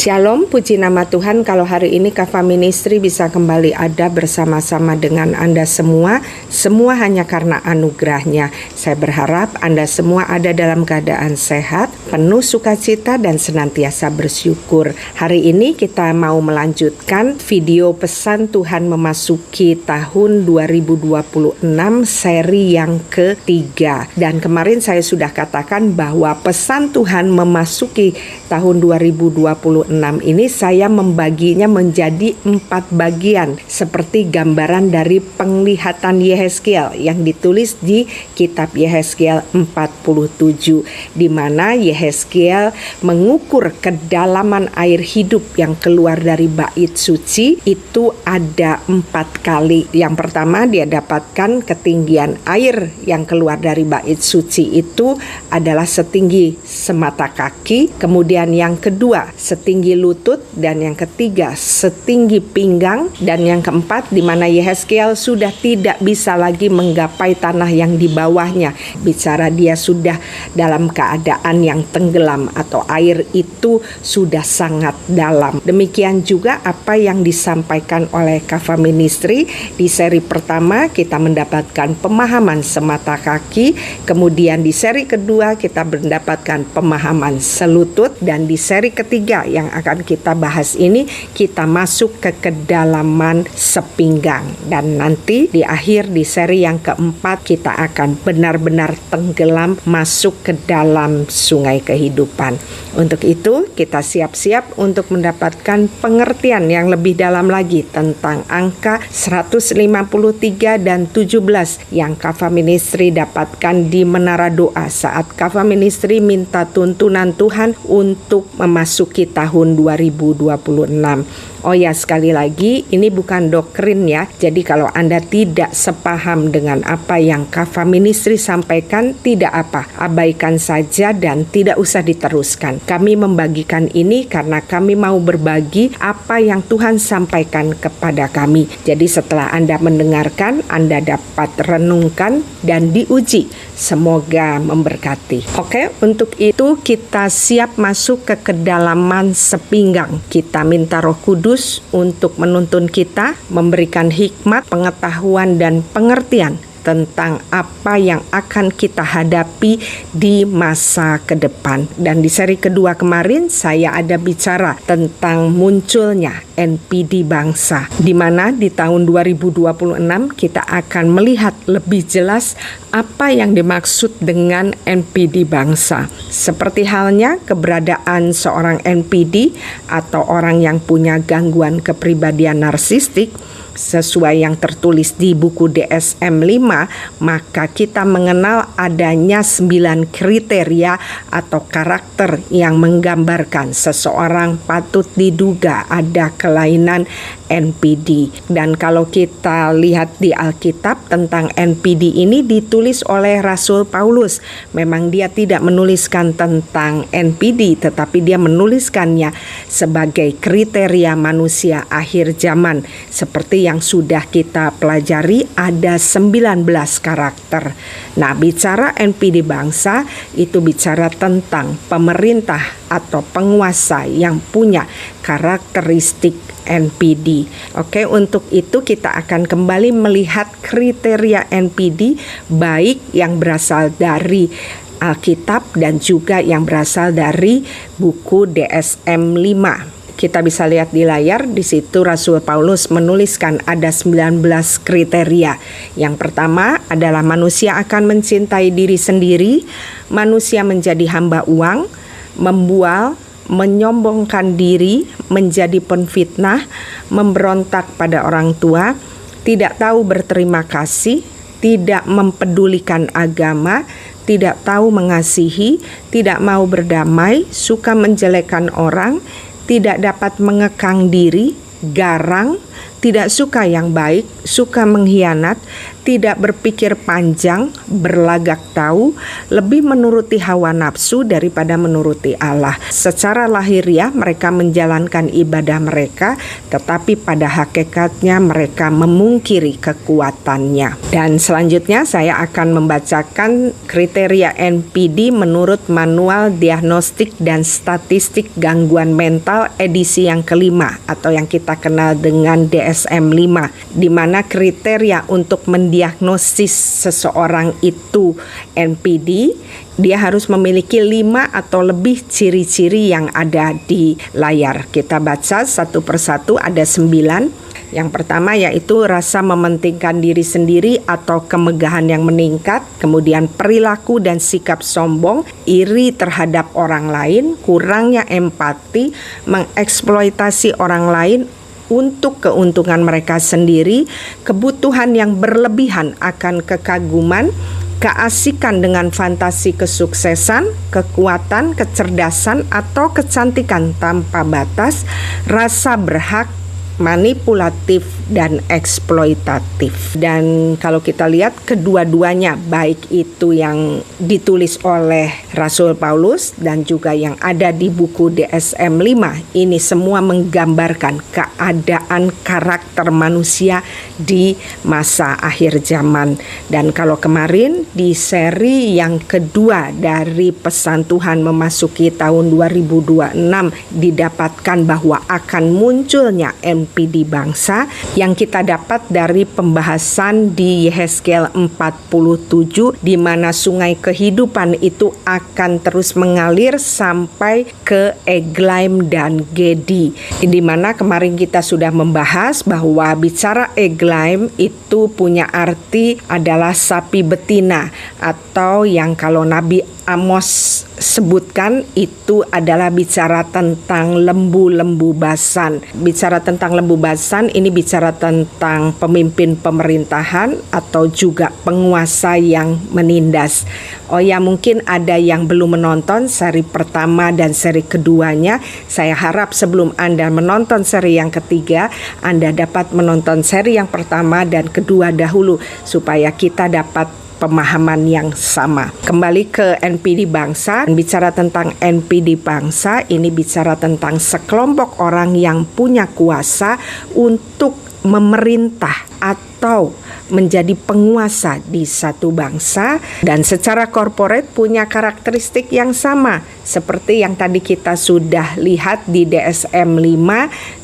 Shalom, puji nama Tuhan kalau hari ini Kava Ministry bisa kembali ada bersama-sama dengan Anda semua hanya karena anugerahnya. Saya berharap Anda semua ada dalam keadaan sehat, penuh sukacita dan senantiasa bersyukur. Hari ini kita mau melanjutkan video pesan Tuhan memasuki tahun 2026 seri yang ketiga. Dan kemarin saya sudah katakan bahwa pesan Tuhan memasuki tahun 2026 ini saya membaginya menjadi 4 bagian seperti gambaran dari penglihatan Yehezkiel yang ditulis di kitab Yehezkiel 47, di mana Yehezkiel mengukur kedalaman air hidup yang keluar dari bait suci itu ada 4 kali. Yang pertama dia dapatkan ketinggian air yang keluar dari bait suci itu adalah setinggi semata kaki, kemudian yang kedua setinggi lutut, dan yang ketiga setinggi pinggang, dan yang keempat di mana Yehezkiel sudah tidak bisa lagi menggapai tanah yang di bawahnya. Bicara dia sudah dalam keadaan yang tenggelam atau air itu sudah sangat dalam. Demikian juga apa yang disampaikan oleh Kava Ministry di seri pertama kita mendapatkan pemahaman semata kaki, kemudian di seri kedua kita mendapatkan pemahaman selutut, dan di seri ketiga yang akan kita bahas ini kita masuk ke kedalaman sepinggang, dan nanti di akhir di seri yang keempat kita akan benar-benar tenggelam masuk ke dalam sungai kehidupan. Untuk itu kita siap-siap untuk mendapatkan pengertian yang lebih dalam lagi tentang angka 153 dan 17 yang Kava Ministry dapatkan di Menara Doa saat Kava Ministry minta tuntunan Tuhan untuk memasuki tahun 2026. Oh ya, sekali lagi ini bukan doktrin ya. Jadi kalau Anda tidak sepaham dengan apa yang Kava Ministry sampaikan, tidak apa, abaikan saja dan tidak usah diteruskan. Kami membagikan ini karena kami mau berbagi apa yang Tuhan sampaikan kepada kami. Jadi setelah Anda mendengarkan, Anda dapat renungkan dan diuji. Semoga memberkati. Oke, untuk itu kita siap masuk ke kedalaman sepinggang. Kita minta Roh Kudus untuk menuntun kita, memberikan hikmat, pengetahuan dan pengertian tentang apa yang akan kita hadapi di masa ke depan. Dan di seri kedua kemarin saya ada bicara tentang munculnya NPD bangsa, di mana di tahun 2026 kita akan melihat lebih jelas apa yang dimaksud dengan NPD bangsa. Seperti halnya keberadaan seorang NPD atau orang yang punya gangguan kepribadian narsistik, sesuai yang tertulis di buku DSM-5, maka kita mengenal adanya 9 kriteria atau karakter yang menggambarkan seseorang patut diduga ada kelainan NPD. Dan kalau kita lihat di Alkitab tentang NPD ini ditulis oleh Rasul Paulus. Memang dia tidak menuliskan tentang NPD, tetapi dia menuliskannya sebagai kriteria manusia akhir zaman. Seperti yang sudah kita pelajari, ada 19 karakter. Nah, bicara NPD bangsa itu bicara tentang pemerintah atau penguasa yang punya karakteristik NPD. Oke, untuk itu kita akan kembali melihat kriteria NPD baik yang berasal dari Alkitab dan juga yang berasal dari buku DSM-5. Kita bisa lihat di layar, di situ Rasul Paulus menuliskan ada 19 kriteria. Yang pertama adalah manusia akan mencintai diri sendiri, manusia menjadi hamba uang, membual, menyombongkan diri, menjadi penfitnah, memberontak pada orang tua, tidak tahu berterima kasih, tidak mempedulikan agama, tidak tahu mengasihi, tidak mau berdamai, suka menjelekkan orang, tidak dapat mengekang diri, garang, tidak suka yang baik, suka mengkhianat, tidak berpikir panjang, berlagak tahu, lebih menuruti hawa nafsu daripada menuruti Allah. Secara lahiriah mereka menjalankan ibadah mereka, tetapi pada hakikatnya mereka memungkiri kekuatannya. Dan selanjutnya saya akan membacakan kriteria NPD menurut Manual Diagnostik dan Statistik Gangguan Mental edisi yang kelima atau yang kita kenal dengan DSM-5, di mana kriteria untuk mendiagnosis seseorang itu NPD, dia harus memiliki 5 atau lebih ciri-ciri yang ada di layar. Kita baca satu persatu, ada 9. Yang pertama yaitu rasa mementingkan diri sendiri atau kemegahan yang meningkat, kemudian perilaku dan sikap sombong, iri terhadap orang lain, kurangnya empati, mengeksploitasi orang lain untuk keuntungan mereka sendiri, kebutuhan yang berlebihan akan kekaguman, keasikan dengan fantasi kesuksesan, kekuatan, kecerdasan, atau kecantikan tanpa batas, rasa berhak, manipulatif dan eksploitatif. Dan kalau kita lihat kedua-duanya, baik itu yang ditulis oleh Rasul Paulus dan juga yang ada di buku DSM-5, ini semua menggambarkan keadaan karakter manusia di masa akhir zaman. Dan kalau kemarin di seri yang kedua dari Pesan Tuhan memasuki tahun 2026 didapatkan bahwa akan munculnya NPD bangsa, yang kita dapat dari pembahasan di Yehezkiel 47, di mana sungai kehidupan itu akan terus mengalir sampai ke Eglaim dan Gedi, di mana kemarin kita sudah membahas bahwa bicara Eglaim itu punya arti adalah sapi betina, atau yang kalau Nabi Amos sebutkan itu adalah bicara tentang lembu-lembu basan. Bicara tentang lembu basan ini bicara tentang pemimpin pemerintahan atau juga penguasa yang menindas. Oh ya, mungkin ada yang belum menonton seri pertama dan seri keduanya. Saya harap sebelum Anda menonton seri yang ketiga, Anda dapat menonton seri yang pertama dan kedua dahulu supaya kita dapat pemahaman yang sama. Kembali ke NPD bangsa, bicara tentang NPD bangsa, ini bicara tentang sekelompok orang yang punya kuasa untuk memerintah atau menjadi penguasa di satu bangsa, dan secara korporat punya karakteristik yang sama seperti yang tadi kita sudah lihat di DSM-5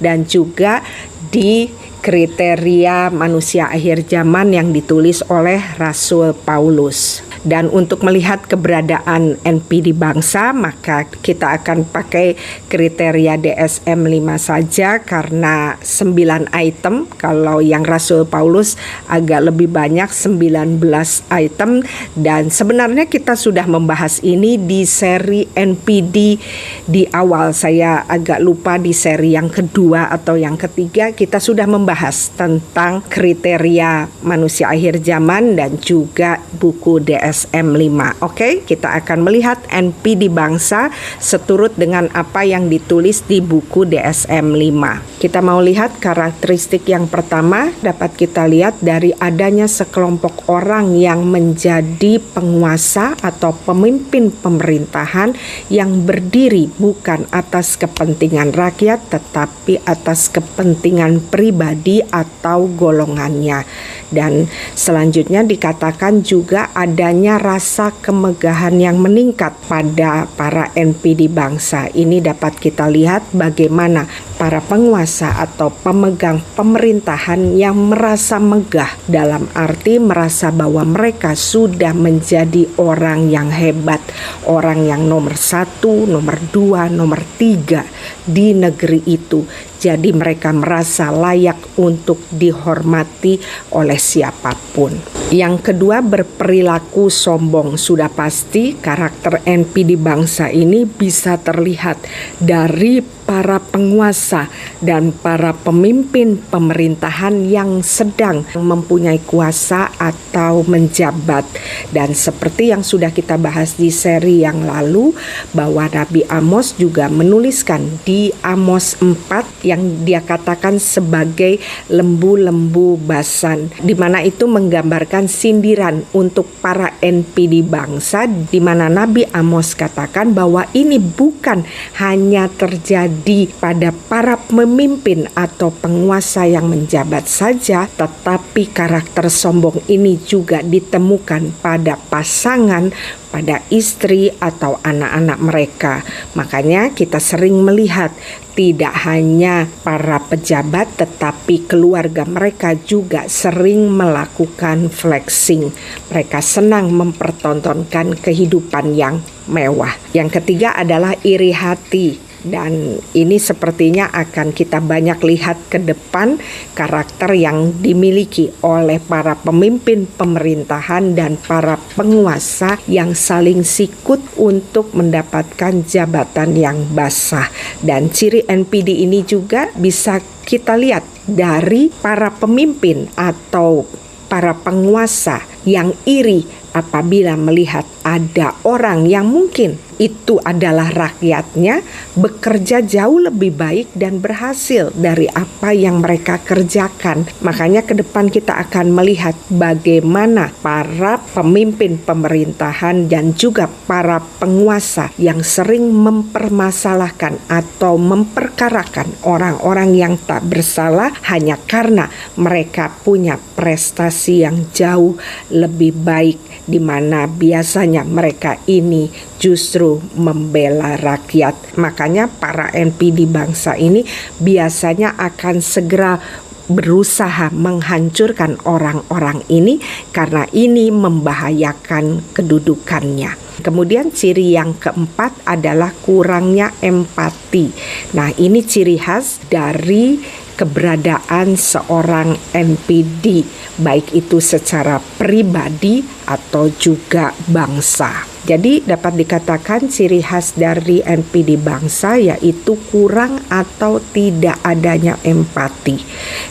dan juga di kriteria manusia akhir zaman yang ditulis oleh Rasul Paulus. Dan untuk melihat keberadaan NPD bangsa, maka kita akan pakai kriteria DSM-5 saja karena 9 item. Kalau yang Rasul Paulus agak lebih banyak, 19 item. Dan sebenarnya kita sudah membahas ini di seri NPD di awal. Saya agak lupa di seri yang kedua atau yang ketiga kita sudah membahas tentang kriteria manusia akhir zaman dan juga buku DSM-5. Oke, kita akan melihat NPD bangsa seturut dengan apa yang ditulis di buku DSM-5. Kita mau lihat karakteristik yang pertama, dapat kita lihat dari adanya sekelompok orang yang menjadi penguasa atau pemimpin pemerintahan yang berdiri bukan atas kepentingan rakyat tetapi atas kepentingan pribadi atau golongannya. Dan selanjutnya dikatakan juga adanya rasa kemegahan yang meningkat pada para NPD bangsa. Ini dapat kita lihat bagaimana para penguasa atau pemegang pemerintahan yang merasa megah, dalam arti merasa bahwa mereka sudah menjadi orang yang hebat, orang yang nomor 1, nomor 2, nomor 3 di negeri itu. Jadi mereka merasa layak untuk dihormati oleh siapapun. Yang kedua, berperilaku sombong. Sudah pasti karakter NPD bangsa ini bisa terlihat dari para penguasa dan para pemimpin pemerintahan yang sedang mempunyai kuasa atau menjabat. Dan seperti yang sudah kita bahas di seri yang lalu, bahwa Nabi Amos juga menuliskan di Amos 4 yang dia katakan sebagai lembu-lembu basan, di mana itu menggambarkan sindiran untuk para NPD bangsa, di mana Nabi Amos katakan bahwa ini bukan hanya terjadi pada para pemimpin atau penguasa yang menjabat saja, tetapi karakter sombong ini juga ditemukan pada pasangan, pada istri atau anak-anak mereka. Makanya kita sering melihat tidak hanya para pejabat tetapi keluarga mereka juga sering melakukan flexing. Mereka senang mempertontonkan kehidupan yang mewah. Yang ketiga adalah iri hati. Dan ini sepertinya akan kita banyak lihat ke depan, karakter yang dimiliki oleh para pemimpin pemerintahan dan para penguasa yang saling sikut untuk mendapatkan jabatan yang basah. Dan ciri NPD ini juga bisa kita lihat dari para pemimpin atau para penguasa yang iri apabila melihat ada orang yang mungkin itu adalah rakyatnya bekerja jauh lebih baik dan berhasil dari apa yang mereka kerjakan. Makanya ke depan kita akan melihat bagaimana para pemimpin pemerintahan dan juga para penguasa yang sering mempermasalahkan atau memperkarakan orang-orang yang tak bersalah hanya karena mereka punya prestasi yang jauh lebih baik, di mana biasanya mereka ini justru membela rakyat. Makanya para NPD bangsa ini biasanya akan segera berusaha menghancurkan orang-orang ini karena ini membahayakan kedudukannya. Kemudian ciri yang keempat adalah kurangnya empati. Nah, ini ciri khas dari keberadaan seorang NPD, baik itu secara pribadi atau juga bangsa. Jadi dapat dikatakan ciri khas dari NPD bangsa yaitu kurang atau tidak adanya empati.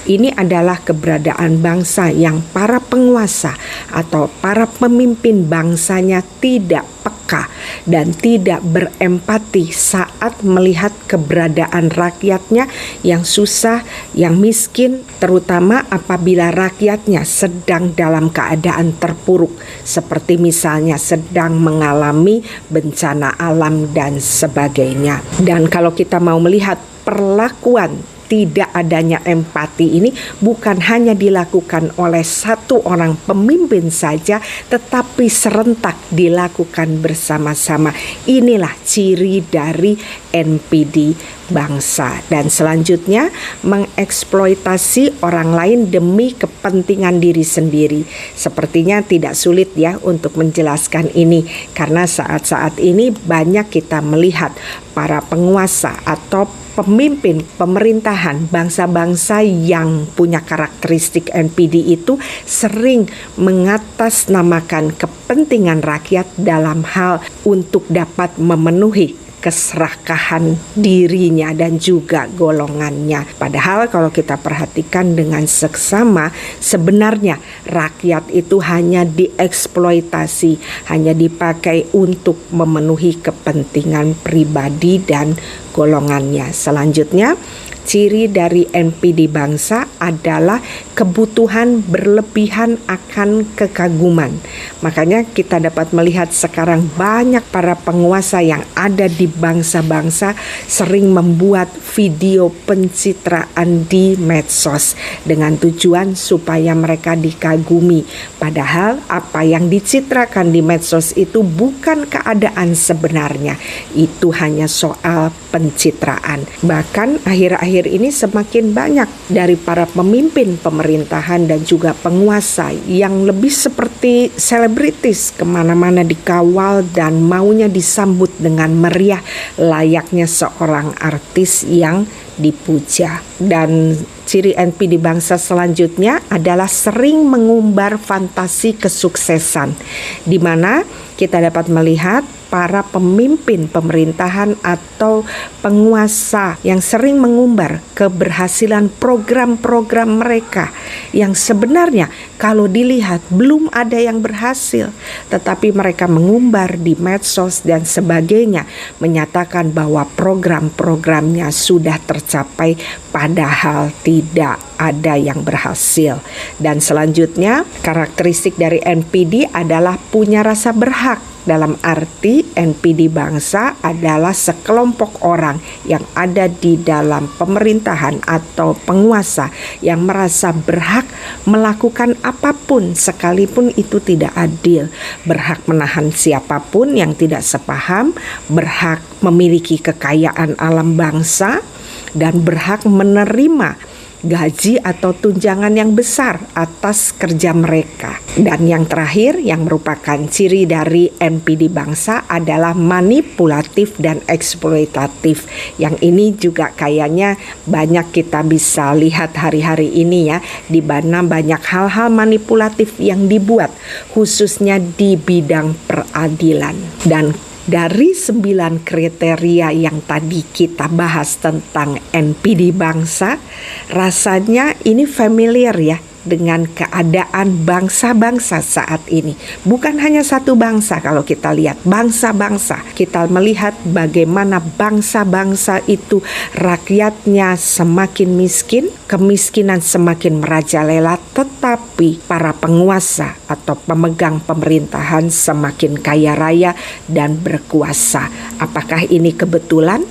Ini adalah keberadaan bangsa yang para penguasa atau para pemimpin bangsanya tidak peka dan tidak berempati saat melihat keberadaan rakyatnya yang susah, yang miskin, terutama apabila rakyatnya sedang dalam keadaan terpuruk, seperti misalnya sedang mengalami bencana alam dan sebagainya. Dan kalau kita mau melihat perlakuan tidak adanya empati ini bukan hanya dilakukan oleh satu orang pemimpin saja, tetapi serentak dilakukan bersama-sama. Inilah ciri dari NPD bangsa. Dan selanjutnya, mengeksploitasi orang lain demi kepentingan diri sendiri. Sepertinya tidak sulit ya untuk menjelaskan ini, karena saat-saat ini banyak kita melihat para penguasa atau pemimpin pemerintahan bangsa-bangsa yang punya karakteristik NPD itu sering mengatasnamakan kepentingan rakyat dalam hal untuk dapat memenuhi keserakahan dirinya dan juga golongannya. Padahal kalau kita perhatikan dengan seksama, sebenarnya rakyat itu hanya dieksploitasi, hanya dipakai untuk memenuhi kepentingan pribadi dan golongannya. Selanjutnya, ciri dari NPD bangsa adalah kebutuhan berlebihan akan kekaguman. Makanya kita dapat melihat sekarang banyak para penguasa yang ada di bangsa-bangsa sering membuat video pencitraan di medsos dengan tujuan supaya mereka dikagumi. Padahal apa yang dicitrakan di medsos itu bukan keadaan sebenarnya. Itu hanya soal pencitraan. Bahkan akhir-akhir ini semakin banyak dari para pemimpin pemerintahan dan juga penguasa yang lebih seperti selebritis, kemana-mana dikawal dan maunya disambut dengan meriah layaknya seorang artis yang dipuja. Dan ciri NPD bangsa selanjutnya adalah sering mengumbar fantasi kesuksesan, di mana kita dapat melihat para pemimpin pemerintahan atau penguasa yang sering mengumbar keberhasilan program-program mereka yang sebenarnya kalau dilihat belum ada yang berhasil, tetapi mereka mengumbar di medsos dan sebagainya, menyatakan bahwa program-programnya sudah tercapai padahal tidak ada yang berhasil. Dan selanjutnya, karakteristik dari NPD adalah punya rasa berhak. Dalam arti NPD bangsa adalah sekelompok orang yang ada di dalam pemerintahan atau penguasa yang merasa berhak melakukan apapun sekalipun itu tidak adil, berhak menahan siapapun yang tidak sepaham, berhak memiliki kekayaan alam bangsa, dan berhak menerima gaji atau tunjangan yang besar atas kerja mereka. Dan yang terakhir yang merupakan ciri dari NPD bangsa adalah manipulatif dan eksploitatif. Yang ini juga kayaknya banyak kita bisa lihat hari-hari ini ya, di mana banyak hal-hal manipulatif yang dibuat khususnya di bidang peradilan. Dan dari 9 kriteria yang tadi kita bahas tentang NPD bangsa, rasanya ini familiar ya dengan keadaan bangsa-bangsa saat ini. Bukan hanya satu bangsa, kalau kita lihat bangsa-bangsa, kita melihat bagaimana bangsa-bangsa itu rakyatnya semakin miskin, kemiskinan semakin merajalela, tetapi para penguasa atau pemegang pemerintahan semakin kaya raya dan berkuasa. Apakah ini kebetulan?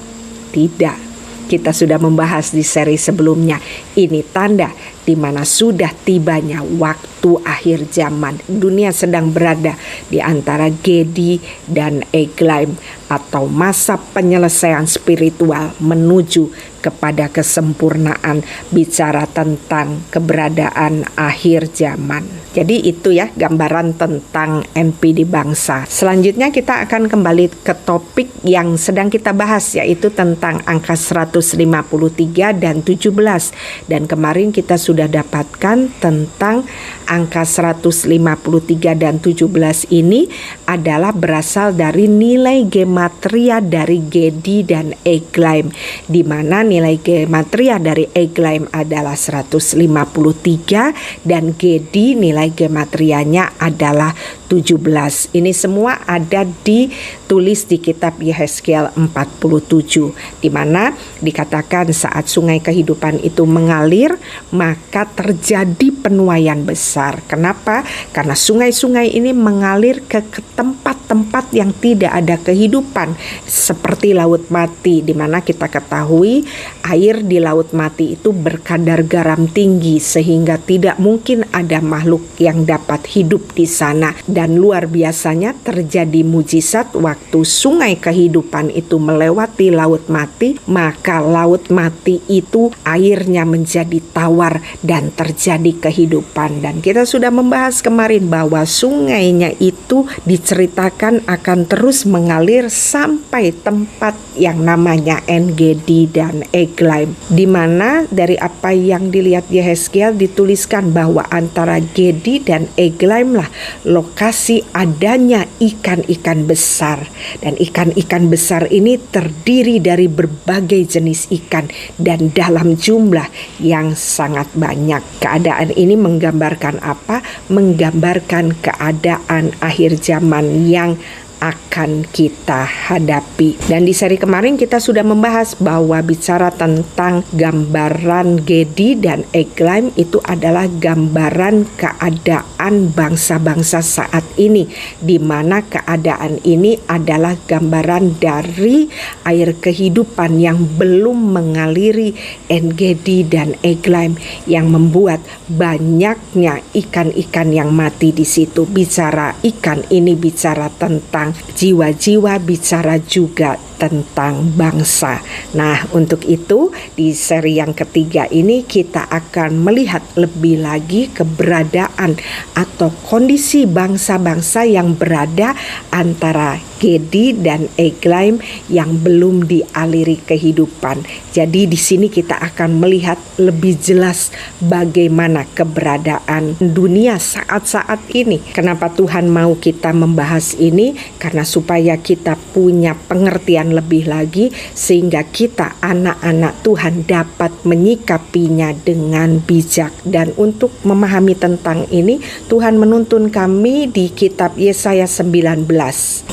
Tidak. Kita sudah membahas di seri sebelumnya. Ini tanda di mana sudah tibanya waktu akhir zaman. Dunia sedang berada di antara Gedi dan Eglaim atau masa penyelesaian spiritual menuju kepada kesempurnaan, bicara tentang keberadaan akhir zaman. Jadi itu ya gambaran tentang NPD bangsa. Selanjutnya kita akan kembali ke topik yang sedang kita bahas, yaitu tentang angka 153 dan 17. Dan kemarin kita sudah dapatkan tentang angka 153 dan 17 ini adalah berasal dari nilai gematria dari Gedi dan Eglaim, di mana nilai gematria dari Eglaim adalah 153 dan Gedi nilai gematrianya adalah 17. Ini semua ada ditulis di kitab Yehezkiel 47, di mana dikatakan saat sungai kehidupan itu mengalir, maka terjadi penuaian besar. Kenapa? Karena sungai-sungai ini mengalir ke tempat-tempat yang tidak ada kehidupan, seperti laut mati, di mana kita ketahui air di laut mati itu berkadar garam tinggi sehingga tidak mungkin ada makhluk yang dapat hidup di sana. Dan luar biasanya terjadi mujizat waktu sungai kehidupan itu melewati laut mati, maka laut mati itu airnya menjadi tawar dan terjadi kehidupan. Dan kita sudah membahas kemarin bahwa sungainya itu diceritakan akan terus mengalir sampai tempat yang namanya En-Gedi dan Eglaim, di mana dari apa yang dilihat Yehezkiel dituliskan bahwa antara Gedi dan Eglaim lah lokasi adanya ikan-ikan besar. Dan ikan-ikan besar ini terdiri dari berbagai jenis ikan dan dalam jumlah yang sangat banyak. Keadaan ini menggambarkan apa? Menggambarkan keadaan akhir zaman yang akan kita hadapi. Dan di seri kemarin kita sudah membahas bahwa bicara tentang gambaran Gedi dan Eglaim itu adalah gambaran keadaan bangsa-bangsa saat ini, di mana keadaan ini adalah gambaran dari air kehidupan yang belum mengaliri En-Gedi dan Eglaim, yang membuat banyaknya ikan-ikan yang mati di situ. Bicara ikan ini bicara tentang jiwa-jiwa, bicara juga tentang bangsa. Nah, untuk itu di seri yang ketiga ini kita akan melihat lebih lagi keberadaan atau kondisi bangsa-bangsa bangsa-bangsa yang berada antara Gedi dan Eglaim yang belum dialiri kehidupan. Jadi di sini kita akan melihat lebih jelas bagaimana keberadaan dunia saat-saat ini. Kenapa Tuhan mau kita membahas ini? Karena supaya kita punya pengertian lebih lagi sehingga kita anak-anak Tuhan dapat menyikapinya dengan bijak. Dan untuk memahami tentang ini, Tuhan menuntun kami di kitab Yesaya 19.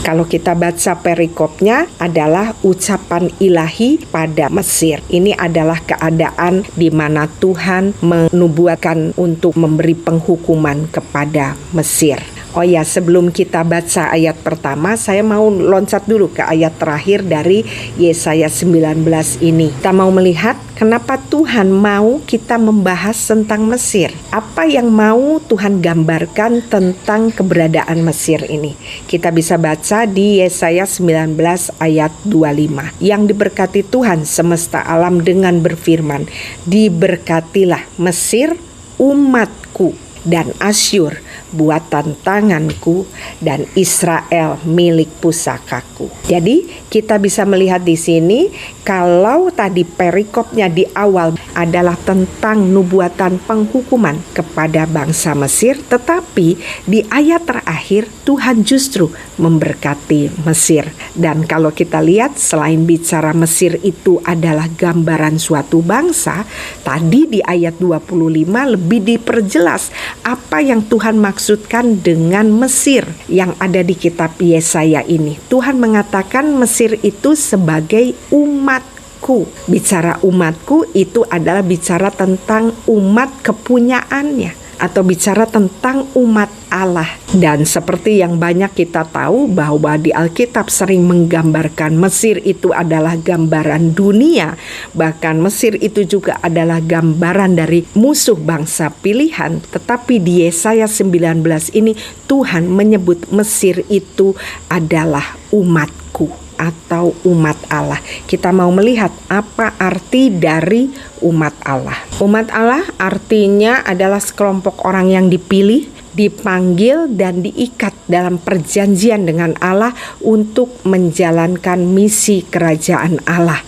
Kalau kita baca perikopnya adalah ucapan ilahi pada Mesir. Ini adalah keadaan di mana Tuhan menubuatkan untuk memberi penghukuman kepada Mesir. Oh ya, sebelum kita baca ayat pertama, saya mau loncat dulu ke ayat terakhir dari Yesaya 19 ini. Kita mau melihat kenapa Tuhan mau kita membahas tentang Mesir. Apa yang mau Tuhan gambarkan tentang keberadaan Mesir ini? Kita bisa baca di Yesaya 19 ayat 25. Yang diberkati Tuhan semesta alam dengan berfirman, "Diberkatilah Mesir, umatku, dan Asyur, buatan tanganku, dan Israel milik pusakaku." Jadi kita bisa melihat di sini kalau tadi perikopnya di awal adalah tentang nubuatan penghukuman kepada bangsa Mesir, tetapi di ayat terakhir Tuhan justru memberkati Mesir. Dan kalau kita lihat selain bicara Mesir itu adalah gambaran suatu bangsa, tadi di ayat 25 lebih diperjelas apa yang Tuhan maksudkan dengan Mesir yang ada di kitab Yesaya ini. Tuhan mengatakan Mesir itu sebagai umatku. Bicara umatku itu adalah bicara tentang umat kepunyaannya atau bicara tentang umat Allah. Dan seperti yang banyak kita tahu bahwa di Alkitab sering menggambarkan Mesir itu adalah gambaran dunia. Bahkan Mesir itu juga adalah gambaran dari musuh bangsa pilihan. Tetapi di Yesaya 19 ini Tuhan menyebut Mesir itu adalah umatku atau umat Allah. Kita mau melihat apa arti dari umat Allah. Umat Allah artinya adalah sekelompok orang yang dipilih, dipanggil dan diikat dalam perjanjian dengan Allah untuk menjalankan misi kerajaan Allah.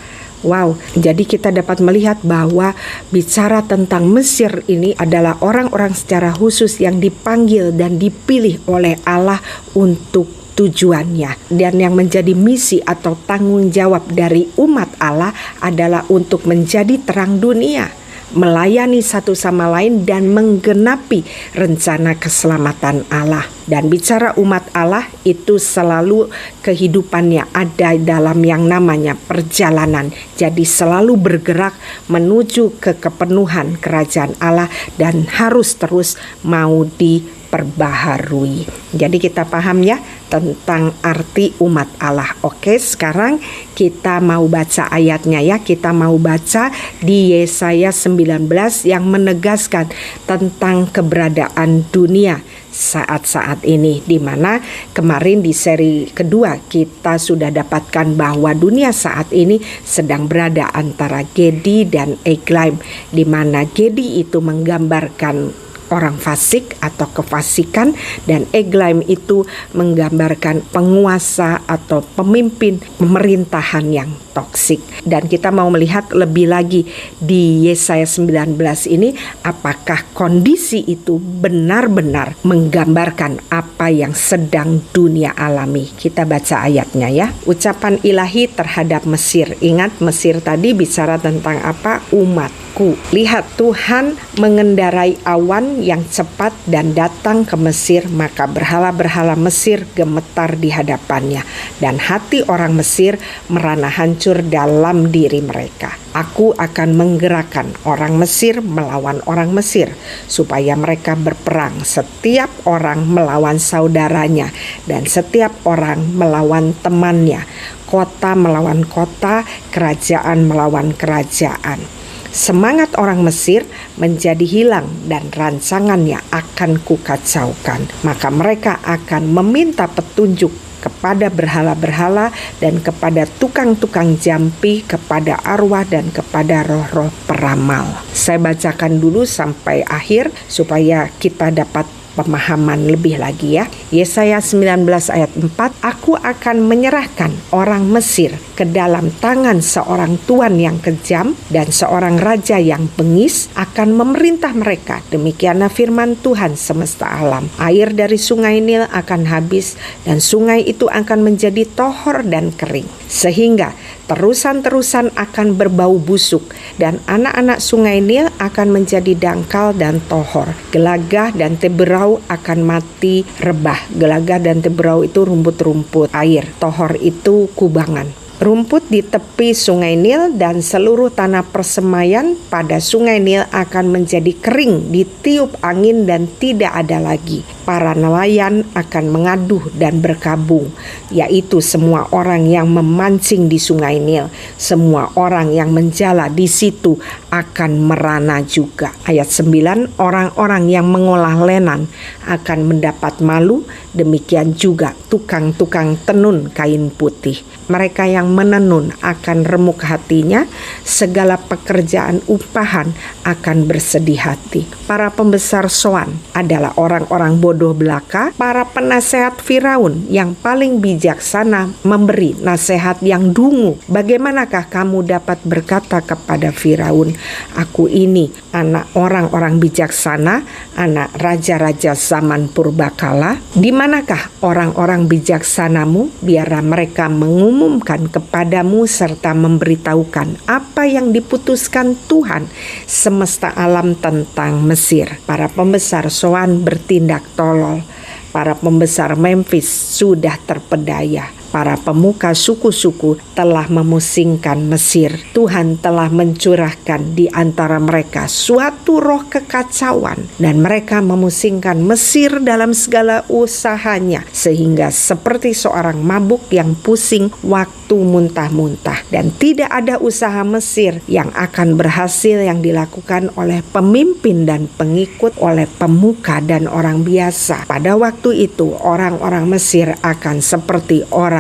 Wow, jadi kita dapat melihat bahwa bicara tentang Mesir ini adalah orang-orang secara khusus yang dipanggil dan dipilih oleh Allah untuk tujuannya. Dan yang menjadi misi atau tanggung jawab dari umat Allah adalah untuk menjadi terang dunia, melayani satu sama lain dan menggenapi rencana keselamatan Allah. Dan bicara umat Allah itu selalu kehidupannya ada dalam yang namanya perjalanan. Jadi selalu bergerak menuju ke kepenuhan kerajaan Allah dan harus terus mau diperbaharui. Jadi kita paham ya tentang arti umat Allah. Oke, sekarang kita mau baca ayatnya ya. Kita mau baca di Yesaya 19 yang menegaskan tentang keberadaan dunia saat-saat ini, di mana kemarin di seri kedua kita sudah dapatkan bahwa dunia saat ini sedang berada antara Gedi dan Eglaim, di mana Gedi itu menggambarkan orang fasik atau kefasikan dan Eglaim itu menggambarkan penguasa atau pemimpin pemerintahan yang toksik. Dan kita mau melihat lebih lagi di Yesaya 19 ini apakah kondisi itu benar-benar menggambarkan apa yang sedang dunia alami. Kita baca ayatnya ya. Ucapan ilahi terhadap Mesir. Ingat Mesir tadi bicara tentang apa? Umatku. Lihat Tuhan mengendarai awan yang cepat dan datang ke Mesir, maka berhala-berhala Mesir gemetar di hadapannya dan hati orang Mesir merana hancur dalam diri mereka. Aku akan menggerakkan orang Mesir melawan orang Mesir supaya mereka berperang, setiap orang melawan saudaranya dan setiap orang melawan temannya, kota melawan kota, kerajaan melawan kerajaan. Semangat orang Mesir menjadi hilang dan rancangannya akan kukacaukan. Maka mereka akan meminta petunjuk kepada berhala-berhala dan kepada tukang-tukang jampi, kepada arwah dan kepada roh-roh peramal. Saya bacakan dulu sampai akhir supaya kita dapat pemahaman lebih lagi ya. Yesaya 19 ayat 4, aku akan menyerahkan orang Mesir ke dalam tangan seorang tuan yang kejam dan seorang raja yang bengis akan memerintah mereka. Demikianlah firman Tuhan semesta alam. Air dari sungai Nil akan habis dan sungai itu akan menjadi tohor dan kering, sehingga terusan-terusan akan berbau busuk dan anak-anak sungai Nil akan menjadi dangkal dan tohor. Gelagah dan teberau akan mati rebah. Gelagah dan teberau itu rumput-rumput air. Tohor itu kubangan. Rumput di tepi sungai Nil dan seluruh tanah persemaian pada sungai Nil akan menjadi kering, ditiup angin dan tidak ada lagi. Para nelayan akan mengaduh dan berkabung, yaitu semua orang yang memancing di sungai Nil. Semua orang yang menjala di situ akan merana juga. Ayat 9, orang-orang yang mengolah lenan akan mendapat malu, demikian juga tukang-tukang tenun kain putih. Mereka yang menenun akan remuk hatinya, segala pekerjaan upahan akan bersedih hati. Para pembesar Soan adalah orang-orang bodoh belaka. Para penasehat Firaun yang paling bijaksana memberi nasihat yang dungu. Bagaimanakah kamu dapat berkata kepada Firaun, aku ini anak orang-orang bijaksana, anak raja-raja zaman purbakala? Di manakah orang-orang bijaksanamu? Biarlah mereka mengumumkan kepadamu serta memberitahukan apa yang diputuskan Tuhan semesta alam tentang Mesir. Para pembesar Soan bertindak tolol. Para pembesar Memphis sudah terpedaya. Para pemuka suku-suku telah memusingkan Mesir. Tuhan telah mencurahkan di antara mereka suatu roh kekacauan, dan mereka memusingkan Mesir dalam segala usahanya, sehingga seperti seorang mabuk yang pusing waktu muntah-muntah. Dan tidak ada usaha Mesir yang akan berhasil yang dilakukan oleh pemimpin dan pengikut, oleh pemuka dan orang biasa. Pada waktu itu orang-orang Mesir akan seperti orang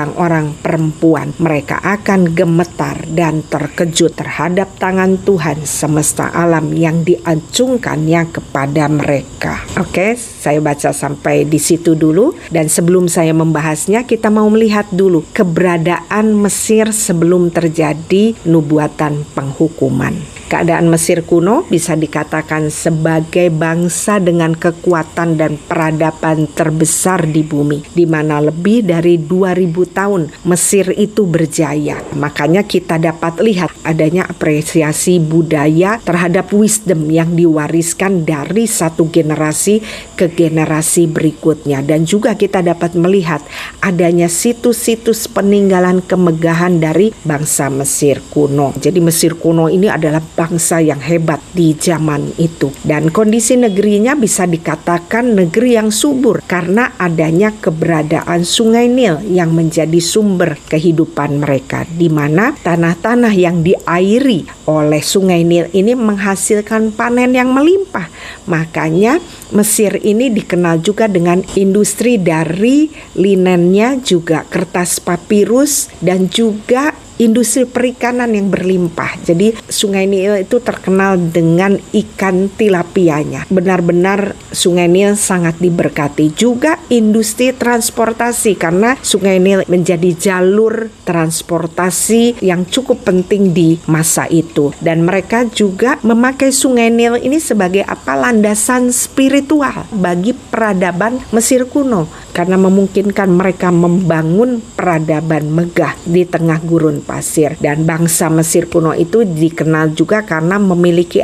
perempuan. Mereka akan gemetar dan terkejut terhadap tangan Tuhan semesta alam yang diacungkannya kepada mereka. Oke, saya baca sampai di situ dulu. Dan sebelum saya membahasnya, kita mau melihat dulu keberadaan Mesir sebelum terjadi nubuatan penghukuman. Keadaan Mesir kuno bisa dikatakan sebagai bangsa dengan kekuatan dan peradaban terbesar di bumi, di mana lebih dari 2000 tahun Mesir itu berjaya. Makanya kita dapat lihat adanya apresiasi budaya terhadap wisdom yang diwariskan dari satu generasi ke generasi berikutnya. Dan juga kita dapat melihat adanya situs-situs peninggalan kemegahan dari bangsa Mesir kuno. Jadi Mesir kuno ini adalah bangsa yang hebat di zaman itu. Dan kondisi negerinya bisa dikatakan negeri yang subur karena adanya keberadaan sungai Nil yang menjadi sumber kehidupan mereka, di mana tanah-tanah yang diairi oleh sungai Nil ini menghasilkan panen yang melimpah. Makanya Mesir ini dikenal juga dengan industri dari linennya, juga kertas papirus, dan juga industri perikanan yang berlimpah. Jadi sungai Nil itu terkenal dengan ikan tilapianya. Benar-benar sungai Nil sangat diberkati. Juga industri transportasi, karena sungai Nil menjadi jalur transportasi yang cukup penting di masa itu. Dan mereka juga memakai sungai Nil ini sebagai landasan spiritual bagi peradaban Mesir kuno, karena memungkinkan mereka membangun peradaban megah di tengah gurun pasir. Dan bangsa Mesir kuno itu dikenal juga karena memiliki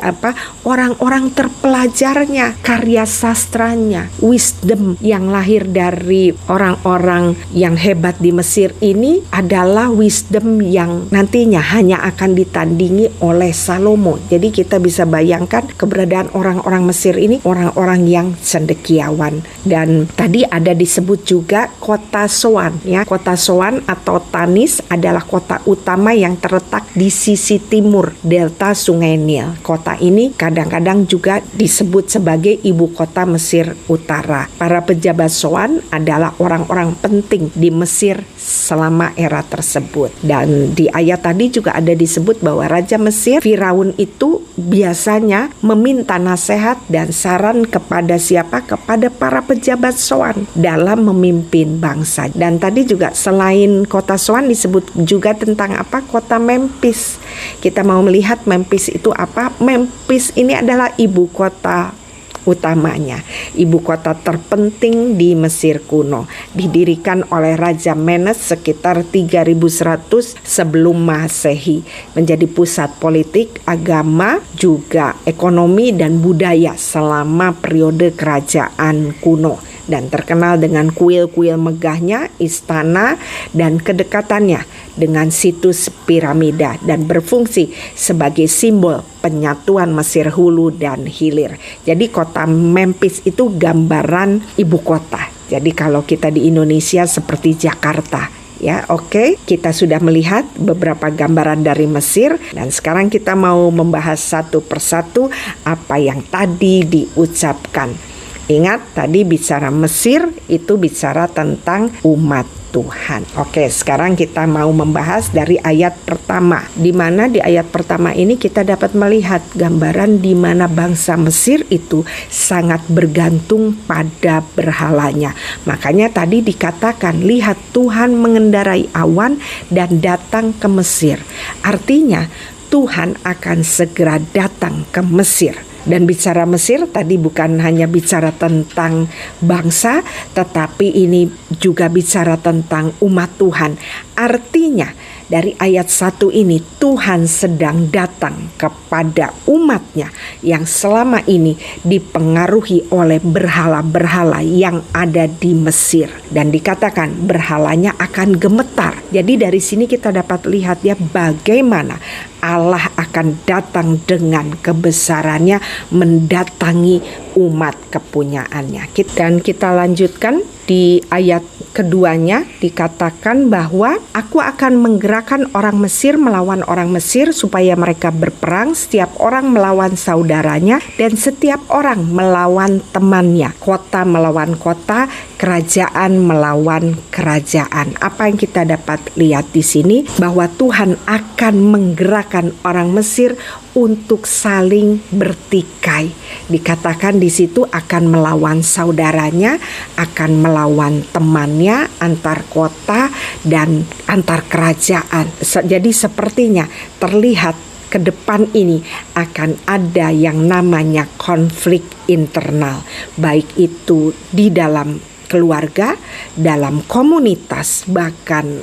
orang-orang terpelajarnya, karya sastranya, wisdom yang lahir dari orang-orang yang hebat di Mesir ini adalah wisdom yang nantinya hanya akan ditandingi oleh Salomo. Jadi kita bisa bayangkan keberadaan orang-orang Mesir ini orang-orang yang cendekiawan. Dan tadi ada disebut juga kota Soan ya. Kota Soan atau Tanis adalah kota utama yang terletak di sisi timur delta Sungai Nil. Kota ini kadang-kadang juga disebut sebagai ibu kota Mesir Utara. Para pejabat Soan adalah orang-orang penting di Mesir selama era tersebut. Dan di ayat tadi juga ada disebut bahwa Raja Mesir, Firaun itu biasanya meminta nasihat dan saran kepada siapa? Kepada para pejabat Soan dalam memimpin bangsa. Dan tadi juga selain kota Soan disebut juga tentang apa? Kota Memphis. Kita mau melihat Memphis itu apa? Memphis ini adalah ibu kota utamanya, ibu kota terpenting di Mesir kuno, didirikan oleh Raja Menes sekitar 3100 sebelum Masehi, menjadi pusat politik, agama, juga ekonomi dan budaya selama periode kerajaan kuno, dan terkenal dengan kuil-kuil megahnya, istana, dan kedekatannya dengan situs piramida, dan berfungsi sebagai simbol penyatuan Mesir hulu dan hilir. Jadi kota Memphis itu gambaran ibu kota. Jadi kalau kita di Indonesia seperti Jakarta. Ya, oke. Kita sudah melihat beberapa gambaran dari Mesir, dan sekarang kita mau membahas satu persatu apa yang tadi diucapkan. Ingat, tadi bicara Mesir itu bicara tentang umat Tuhan. Oke, sekarang kita mau membahas dari ayat pertama, di mana di ayat pertama ini kita dapat melihat gambaran di mana bangsa Mesir itu sangat bergantung pada berhalanya. Makanya tadi dikatakan, lihat Tuhan mengendarai awan dan datang ke Mesir. Artinya Tuhan akan segera datang ke Mesir. Dan bicara Mesir tadi bukan hanya bicara tentang bangsa, tetapi ini juga bicara tentang umat Tuhan. Artinya dari ayat 1 ini Tuhan sedang datang kepada umatnya yang selama ini dipengaruhi oleh berhala-berhala yang ada di Mesir. Dan dikatakan berhalanya akan gemetar. Jadi dari sini kita dapat lihat ya bagaimana Allah akan datang dengan kebesarannya mendatangi umat kepunyaannya. Dan kita lanjutkan di ayat keduanya, dikatakan bahwa aku akan menggerakkan orang Mesir melawan orang Mesir supaya mereka berperang, setiap orang melawan saudaranya dan setiap orang melawan temannya, kota melawan kota, kerajaan melawan kerajaan. Apa yang kita dapat lihat di sini bahwa Tuhan akan menggerakkan orang Mesir untuk saling bertikai. Dikatakan di situ akan melawan saudaranya, akan melawan temannya, antar kota dan antar kerajaan. Jadi sepertinya terlihat ke depan ini akan ada yang namanya konflik internal, baik itu di dalam keluarga, dalam komunitas, bahkan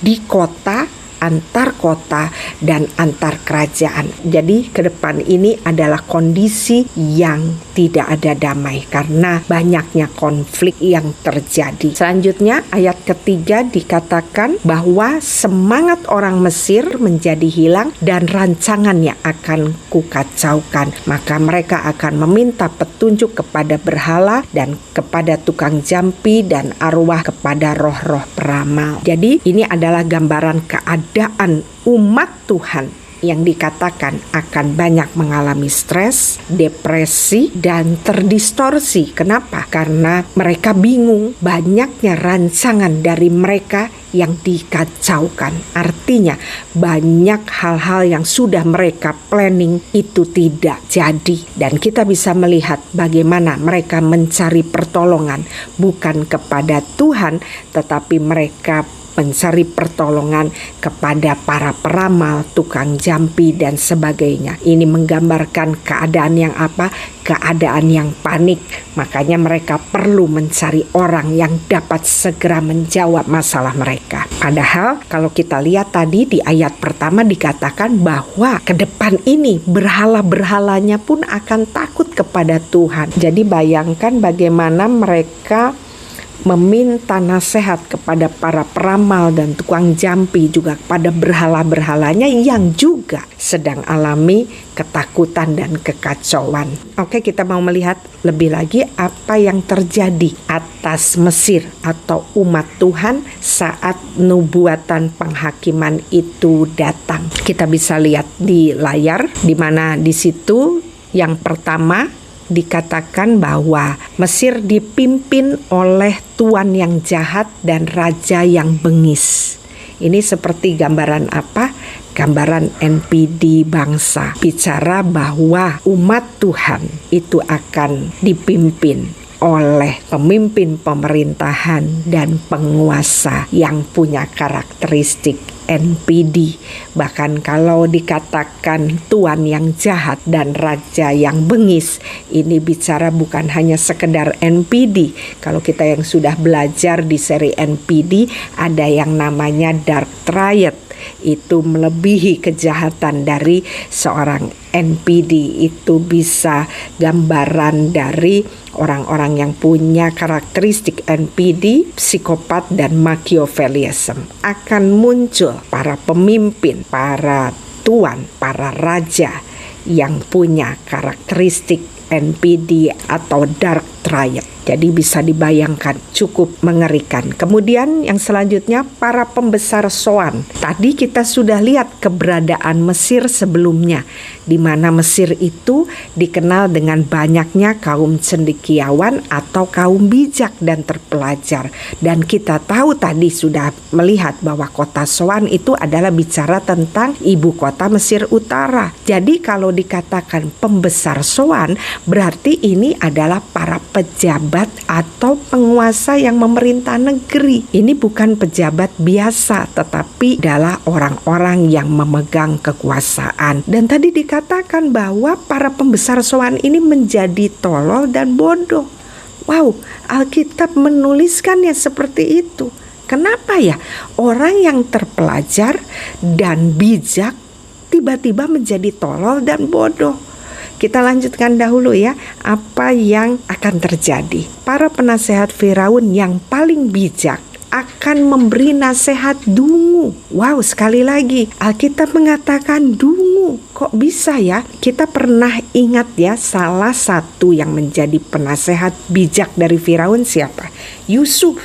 di kota, antar kota dan antar kerajaan. Jadi ke depan ini adalah kondisi yang tidak ada damai karena banyaknya konflik yang terjadi. Selanjutnya ayat ketiga dikatakan bahwa semangat orang Mesir menjadi hilang dan rancangannya akan kukacaukan. Maka mereka akan meminta petunjuk kepada berhala dan kepada tukang jampi dan arwah kepada roh-roh peramal. Jadi ini adalah gambaran keadaan umat Tuhan yang dikatakan akan banyak mengalami stres, depresi, dan terdistorsi. Kenapa? Karena mereka bingung, banyaknya rancangan dari mereka yang dikacaukan. Artinya banyak hal-hal yang sudah mereka planning itu tidak jadi. Dan kita bisa melihat bagaimana mereka mencari pertolongan bukan kepada Tuhan, tetapi mereka mencari pertolongan kepada para peramal, tukang jampi dan sebagainya. Ini menggambarkan keadaan yang apa? Keadaan yang panik. Makanya mereka perlu mencari orang yang dapat segera menjawab masalah mereka. Padahal kalau kita lihat tadi di ayat pertama dikatakan bahwa ke depan ini berhala-berhalanya pun akan takut kepada Tuhan. Jadi bayangkan bagaimana mereka meminta nasihat kepada para peramal dan tukang jampi, juga kepada berhala-berhalanya yang juga sedang alami ketakutan dan kekacauan. Oke, kita mau melihat lebih lagi apa yang terjadi atas Mesir atau umat Tuhan saat nubuatan penghakiman itu datang. Kita bisa lihat di layar, di mana di situ yang pertama dikatakan bahwa Mesir dipimpin oleh tuan yang jahat dan raja yang bengis. Ini seperti gambaran apa? Gambaran NPD bangsa. Bicara bahwa umat Tuhan itu akan dipimpin oleh pemimpin pemerintahan dan penguasa yang punya karakteristik NPD. Bahkan kalau dikatakan tuan yang jahat dan raja yang bengis, ini bicara bukan hanya sekedar NPD. Kalau kita yang sudah belajar di seri NPD, ada yang namanya Dark Triad. Itu melebihi kejahatan dari seorang NPD. Itu bisa gambaran dari orang-orang yang punya karakteristik NPD, psikopat dan Machiavellism. Akan muncul para pemimpin, para tuan, para raja yang punya karakteristik NPD atau Dark Triad. Jadi bisa dibayangkan, cukup mengerikan. Kemudian yang selanjutnya para pembesar Soan. Tadi kita sudah lihat keberadaan Mesir sebelumnya, di mana Mesir itu dikenal dengan banyaknya kaum cendekiawan atau kaum bijak dan terpelajar. Dan kita tahu tadi sudah melihat bahwa kota Soan itu adalah bicara tentang ibu kota Mesir Utara. Jadi kalau dikatakan pembesar Soan, berarti ini adalah para pejabat atau penguasa yang memerintah negeri. Ini bukan pejabat biasa, tetapi adalah orang-orang yang memegang kekuasaan. Dan tadi dikatakan bahwa para pembesar Soan ini menjadi tolol dan bodoh. Wow, Alkitab menuliskannya seperti itu. Kenapa ya? Orang yang terpelajar dan bijak tiba-tiba menjadi tolol dan bodoh. Kita lanjutkan dahulu ya, apa yang akan terjadi. Para penasehat Firaun yang paling bijak akan memberi nasihat dungu. Wow, sekali lagi Alkitab mengatakan dungu. Kok bisa ya? Kita pernah ingat ya, salah satu yang menjadi penasehat bijak dari Firaun siapa? Yusuf.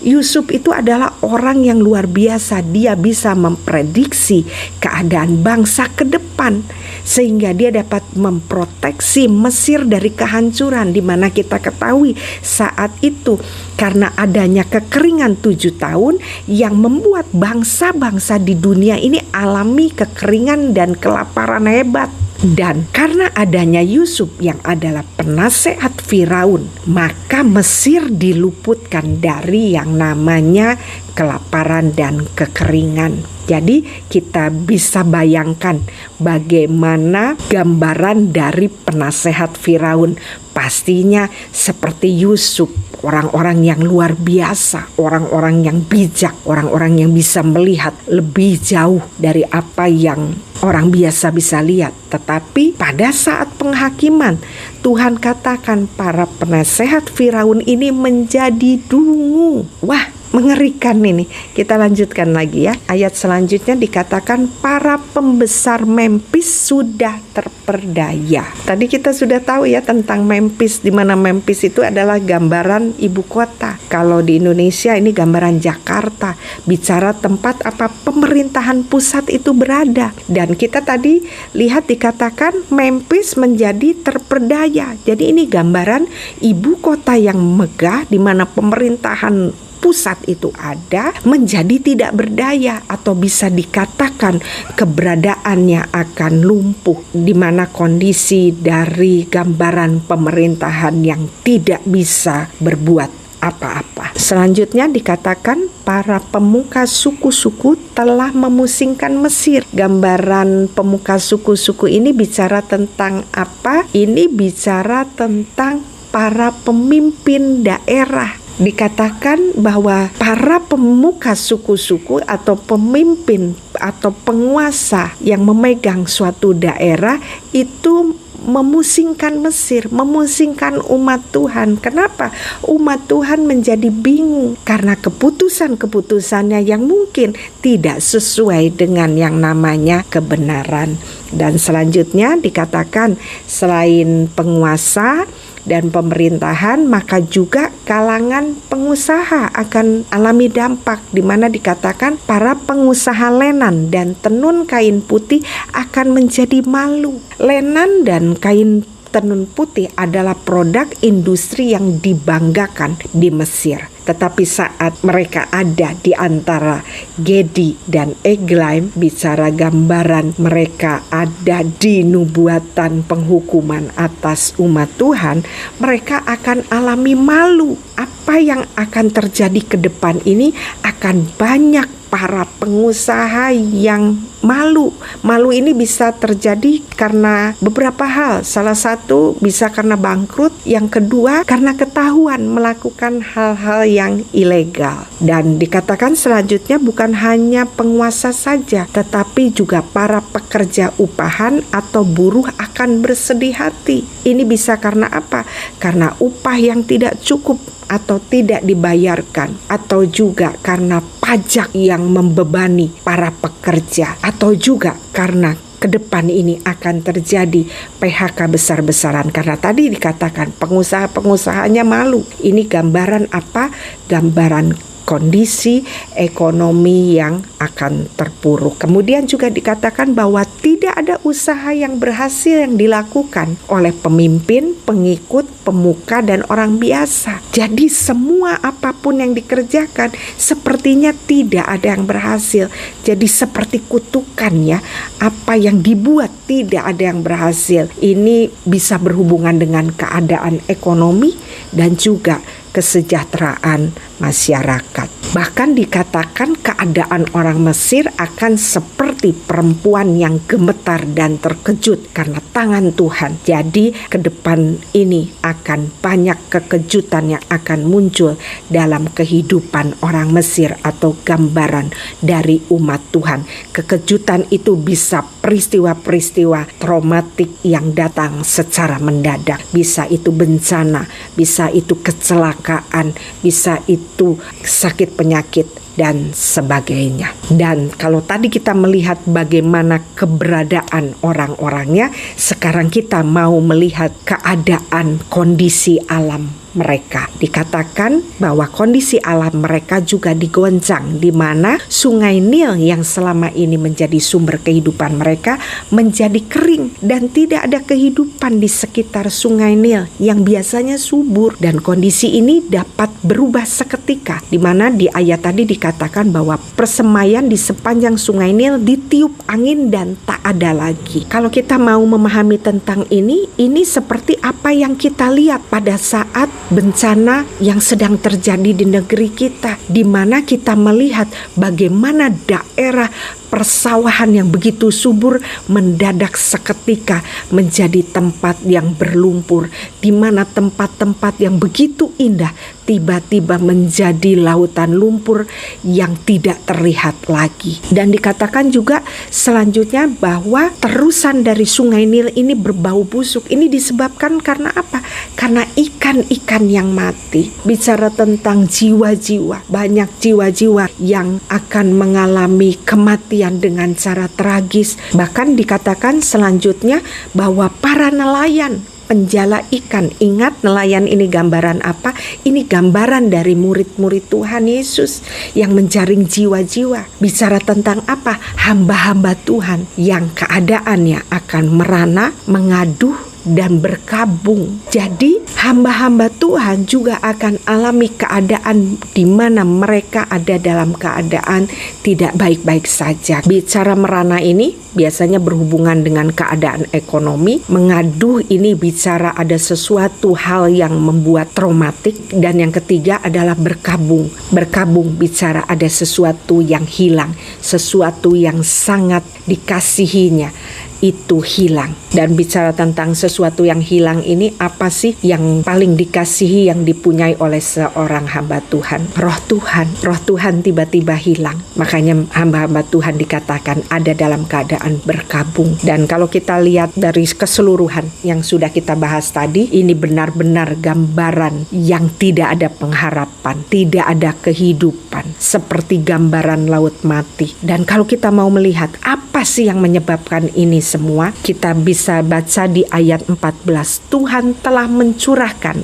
Yusuf itu adalah orang yang luar biasa. Dia bisa memprediksi keadaan bangsa ke depan, sehingga dia dapat memproteksi Mesir dari kehancuran. Di mana kita ketahui saat itu karena adanya kekeringan 7 tahun yang membuat bangsa-bangsa di dunia ini alami kekeringan dan kelaparan hebat. Dan karena adanya Yusuf yang adalah penasehat Firaun, maka Mesir diluputkan dari yang namanya kelaparan dan kekeringan. Jadi kita bisa bayangkan bagaimana gambaran dari penasehat Firaun. Pastinya seperti Yusuf, orang-orang yang luar biasa, orang-orang yang bijak, orang-orang yang bisa melihat lebih jauh dari apa yang orang biasa bisa lihat. Tetapi pada saat penghakiman, Tuhan katakan para penasehat Firaun ini menjadi dungu. Wah, mengerikan ini. Kita lanjutkan lagi ya. Ayat selanjutnya dikatakan para pembesar Memphis sudah terperdaya. Tadi kita sudah tahu ya tentang Memphis, di mana Memphis itu adalah gambaran ibu kota. Kalau di Indonesia ini gambaran Jakarta, bicara tempat apa pemerintahan pusat itu berada. Dan kita tadi lihat dikatakan Memphis menjadi terperdaya. Jadi ini gambaran ibu kota yang megah, di mana pemerintahan pusat itu ada, menjadi tidak berdaya, atau bisa dikatakan keberadaannya akan lumpuh, di mana kondisi dari gambaran pemerintahan yang tidak bisa berbuat apa-apa. Selanjutnya dikatakan para pemuka suku-suku telah memusingkan Mesir. Gambaran pemuka suku-suku ini bicara tentang apa? Ini bicara tentang para pemimpin daerah. Dikatakan bahwa para pemuka suku-suku atau pemimpin atau penguasa yang memegang suatu daerah itu memusingkan Mesir, memusingkan umat Tuhan. Kenapa? Umat Tuhan menjadi bingung karena keputusan-keputusannya yang mungkin tidak sesuai dengan yang namanya kebenaran. Dan selanjutnya dikatakan selain penguasa dan pemerintahan, maka juga kalangan pengusaha akan alami dampak, di mana dikatakan para pengusaha lenan dan tenun kain putih akan menjadi malu. Lenan dan kain tenun putih adalah produk industri yang dibanggakan di Mesir. Tetapi saat mereka ada di antara Gedi dan Eglaim, bicara gambaran mereka ada di nubuatan penghukuman atas umat Tuhan, mereka akan alami malu. Apa yang akan terjadi ke depan ini akan banyak para pengusaha yang malu. Malu ini bisa terjadi karena beberapa hal. Salah satu bisa karena bangkrut, yang kedua karena ketahuan melakukan hal-hal yang ilegal. Dan dikatakan selanjutnya bukan hanya penguasa saja, tetapi juga para pekerja upahan atau buruh akan bersedih hati. Ini bisa karena apa? Karena upah yang tidak cukup atau tidak dibayarkan, atau juga karena pajak yang membebani para pekerja, atau juga karena ke depan ini akan terjadi PHK besar-besaran. Karena tadi dikatakan pengusaha-pengusahanya malu. Ini gambaran apa? Gambaran kondisi ekonomi yang akan terpuruk. Kemudian juga dikatakan bahwa tidak ada usaha yang berhasil yang dilakukan oleh pemimpin, pengikut, pemuka, dan orang biasa. Jadi semua apapun yang dikerjakan sepertinya tidak ada yang berhasil. Jadi seperti kutukan ya, apa yang dibuat tidak ada yang berhasil. Ini bisa berhubungan dengan keadaan ekonomi dan juga kesejahteraan masyarakat. Bahkan dikatakan keadaan orang Mesir akan seperti perempuan yang gemetar dan terkejut karena tangan Tuhan. Jadi ke depan ini akan banyak kekejutan yang akan muncul dalam kehidupan orang Mesir atau gambaran dari umat Tuhan. Kekejutan itu bisa peristiwa-peristiwa traumatik yang datang secara mendadak. Bisa itu bencana, bisa itu kecelakaan, bisa itu sakit penyakit dan sebagainya. Dan kalau tadi kita melihat bagaimana keberadaan orang-orangnya, sekarang kita mau melihat keadaan kondisi alam mereka. Dikatakan bahwa kondisi alam mereka juga digoncang, di mana sungai Nil yang selama ini menjadi sumber kehidupan mereka menjadi kering dan tidak ada kehidupan di sekitar sungai Nil yang biasanya subur. Dan kondisi ini dapat berubah seketika, di mana di ayat tadi dikatakan bahwa persemaian di sepanjang sungai Nil ditiup angin dan tak ada lagi. Kalau kita mau memahami tentang ini seperti apa yang kita lihat pada saat bencana yang sedang terjadi di negeri kita, di mana kita melihat bagaimana daerah persawahan yang begitu subur mendadak seketika menjadi tempat yang berlumpur, di mana tempat-tempat yang begitu indah tiba-tiba menjadi lautan lumpur yang tidak terlihat lagi. Dan dikatakan juga selanjutnya bahwa terusan dari sungai Nil ini berbau busuk. Ini disebabkan karena apa? Karena ikan-ikan yang mati. Bicara tentang jiwa-jiwa, banyak jiwa-jiwa yang akan mengalami kematian dengan cara tragis. Bahkan dikatakan selanjutnya bahwa para nelayan, penjala ikan, ingat nelayan ini gambaran apa? Ini gambaran dari murid-murid Tuhan Yesus yang menjaring jiwa-jiwa. Bicara tentang apa? Hamba-hamba Tuhan yang keadaannya akan merana, mengaduh, dan berkabung. Jadi hamba-hamba Tuhan juga akan alami keadaan di mana mereka ada dalam keadaan tidak baik-baik saja. Bicara merana ini biasanya berhubungan dengan keadaan ekonomi. Mengaduh ini bicara ada sesuatu hal yang membuat traumatik. Dan yang ketiga adalah berkabung. Berkabung bicara ada sesuatu yang hilang, sesuatu yang sangat dikasihinya. itu hilang. Dan bicara tentang sesuatu yang hilang ini, apa sih yang paling dikasihi yang dipunyai oleh seorang hamba Tuhan? Roh Tuhan. Roh Tuhan tiba-tiba hilang. Makanya hamba-hamba Tuhan dikatakan ada dalam keadaan berkabung. Dan kalau kita lihat dari keseluruhan yang sudah kita bahas tadi, ini benar-benar gambaran yang tidak ada pengharapan, tidak ada kehidupan, seperti gambaran laut mati. Dan kalau kita mau melihat apa sih yang menyebabkan ini semua, kita bisa baca di ayat 14. Tuhan telah mencurahkan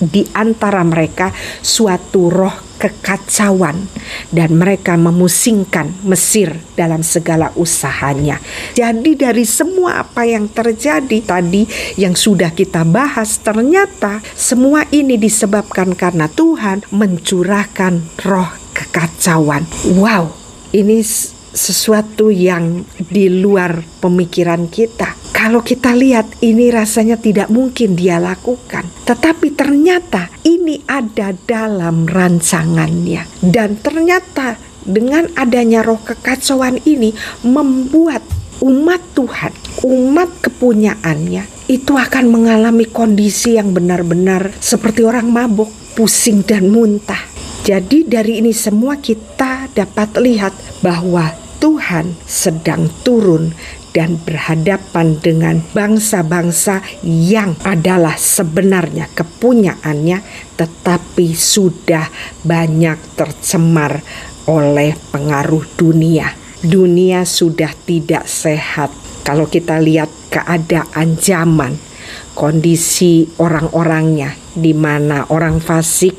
di antara mereka suatu roh kekacauan, dan mereka memusingkan Mesir dalam segala usahanya. Jadi dari semua apa yang terjadi tadi yang sudah kita bahas, ternyata semua ini disebabkan karena Tuhan mencurahkan roh kekacauan. Wow, ini sesuatu yang di luar pemikiran kita. Kalau kita lihat, ini rasanya tidak mungkin dia lakukan. Tetapi ternyata ini ada dalam rancangannya. Dan ternyata dengan adanya roh kekacauan ini membuat umat Tuhan, umat kepunyaannya, itu akan mengalami kondisi yang benar-benar seperti orang mabuk, pusing dan muntah. Jadi dari ini semua kita dapat lihat bahwa Tuhan sedang turun dan berhadapan dengan bangsa-bangsa yang adalah sebenarnya kepunyaannya, tetapi sudah banyak tercemar oleh pengaruh dunia. Dunia sudah tidak sehat. Kalau kita lihat keadaan zaman, kondisi orang-orangnya, di mana orang fasik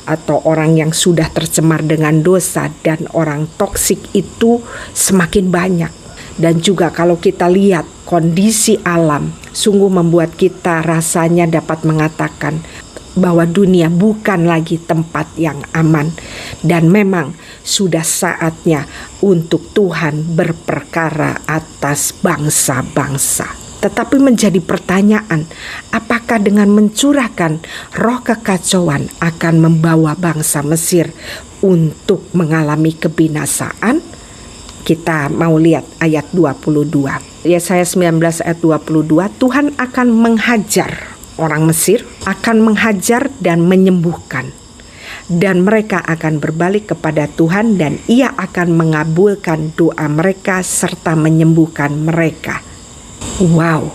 atau orang yang sudah tercemar dengan dosa dan orang toksik itu semakin banyak. Dan juga kalau kita lihat kondisi alam, sungguh membuat kita rasanya dapat mengatakan bahwa dunia bukan lagi tempat yang aman. Dan memang sudah saatnya untuk Tuhan berperkara atas bangsa-bangsa. Tetapi menjadi pertanyaan, apakah dengan mencurahkan roh kekacauan akan membawa bangsa Mesir untuk mengalami kebinasaan? Kita mau lihat ayat 22. Yesaya 19 ayat 22, Tuhan akan menghajar orang Mesir, akan menghajar dan menyembuhkan. Dan mereka akan berbalik kepada Tuhan dan Ia akan mengabulkan doa mereka serta menyembuhkan mereka. Wow,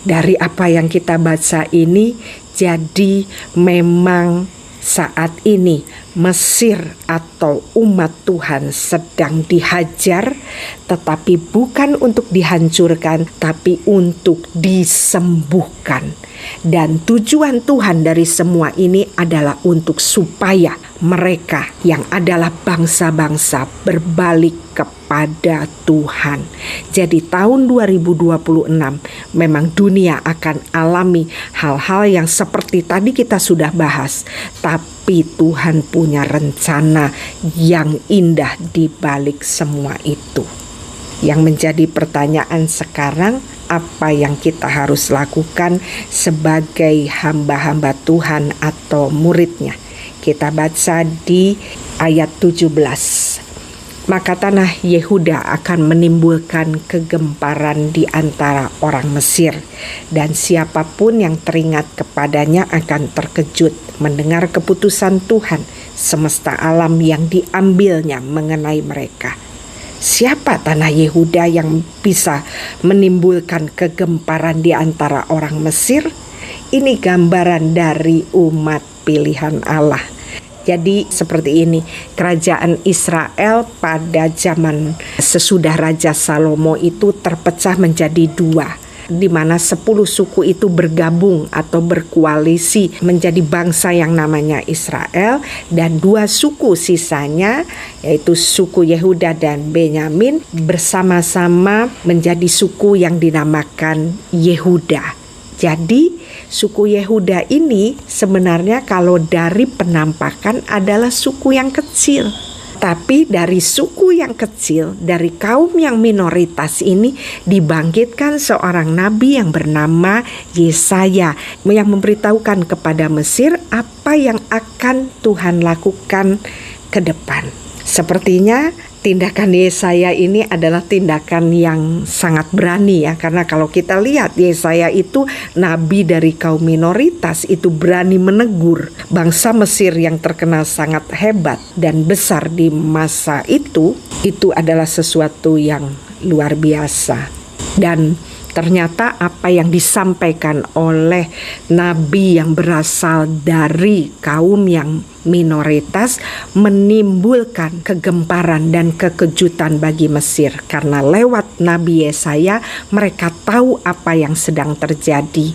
dari apa yang kita baca ini, jadi memang saat ini Mesir atau umat Tuhan sedang dihajar, tetapi bukan untuk dihancurkan, tapi untuk disembuhkan. Dan tujuan Tuhan dari semua ini adalah untuk supaya mereka yang adalah bangsa-bangsa berbalik kepada Tuhan. Jadi tahun 2026 memang dunia akan alami hal-hal yang seperti tadi kita sudah bahas, tapi Tuhan punya rencana yang indah di balik semua itu. Yang menjadi pertanyaan sekarang, apa yang kita harus lakukan sebagai hamba-hamba Tuhan atau muridnya? Kita baca di ayat 17. Maka tanah Yehuda akan menimbulkan kegemparan di antara orang Mesir, dan siapapun yang teringat kepadanya akan terkejut mendengar keputusan Tuhan semesta alam yang diambilnya mengenai mereka. Siapa tanah Yehuda yang bisa menimbulkan kegemparan di antara orang Mesir? Ini gambaran dari umat pilihan Allah. Jadi seperti ini, kerajaan Israel pada zaman sesudah Raja Salomo itu terpecah menjadi dua, di mana 10 suku itu bergabung atau berkoalisi menjadi bangsa yang namanya Israel, dan 2 suku sisanya yaitu suku Yehuda dan Benyamin bersama-sama menjadi suku yang dinamakan Yehuda. Jadi suku Yehuda ini sebenarnya kalau dari penampakan adalah suku yang kecil. Tapi dari suku yang kecil, dari kaum yang minoritas ini dibangkitkan seorang nabi yang bernama Yesaya, yang memberitahukan kepada Mesir apa yang akan Tuhan lakukan ke depan. Sepertinya tindakan Yesaya ini adalah tindakan yang sangat berani ya, karena kalau kita lihat Yesaya itu nabi dari kaum minoritas, itu berani menegur bangsa Mesir yang terkenal sangat hebat dan besar di masa itu adalah sesuatu yang luar biasa. Dan ternyata apa yang disampaikan oleh nabi yang berasal dari kaum yang minoritas menimbulkan kegemparan dan kekejutan bagi Mesir, karena lewat Nabi Yesaya mereka tahu apa yang sedang terjadi,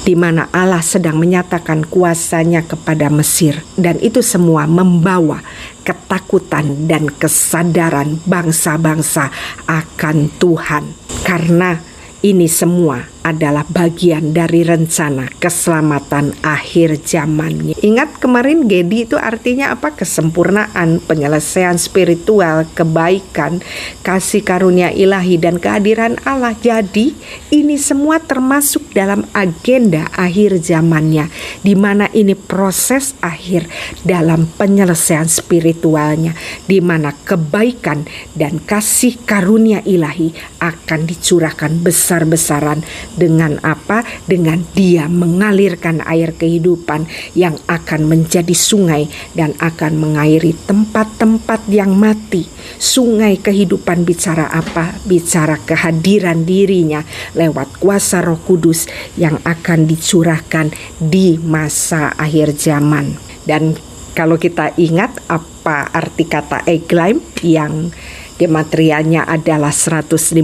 di mana Allah sedang menyatakan kuasanya kepada Mesir, dan itu semua membawa ketakutan dan kesadaran bangsa-bangsa akan Tuhan, karena ini semua adalah bagian dari rencana keselamatan akhir zamannya. Ingat kemarin Gedi itu artinya apa? Kesempurnaan, penyelesaian spiritual, kebaikan, kasih karunia ilahi dan kehadiran Allah. Jadi ini semua termasuk dalam agenda akhir zamannya, di mana ini proses akhir dalam penyelesaian spiritualnya, di mana kebaikan dan kasih karunia ilahi akan dicurahkan besar-besaran. Dengan apa? Dengan Dia mengalirkan air kehidupan yang akan menjadi sungai dan akan mengairi tempat-tempat yang mati. Sungai kehidupan bicara apa? Bicara kehadiran dirinya lewat kuasa Roh Kudus yang akan dicurahkan di masa akhir zaman. Dan kalau kita ingat apa arti kata Eglaim yang gematrianya adalah 153,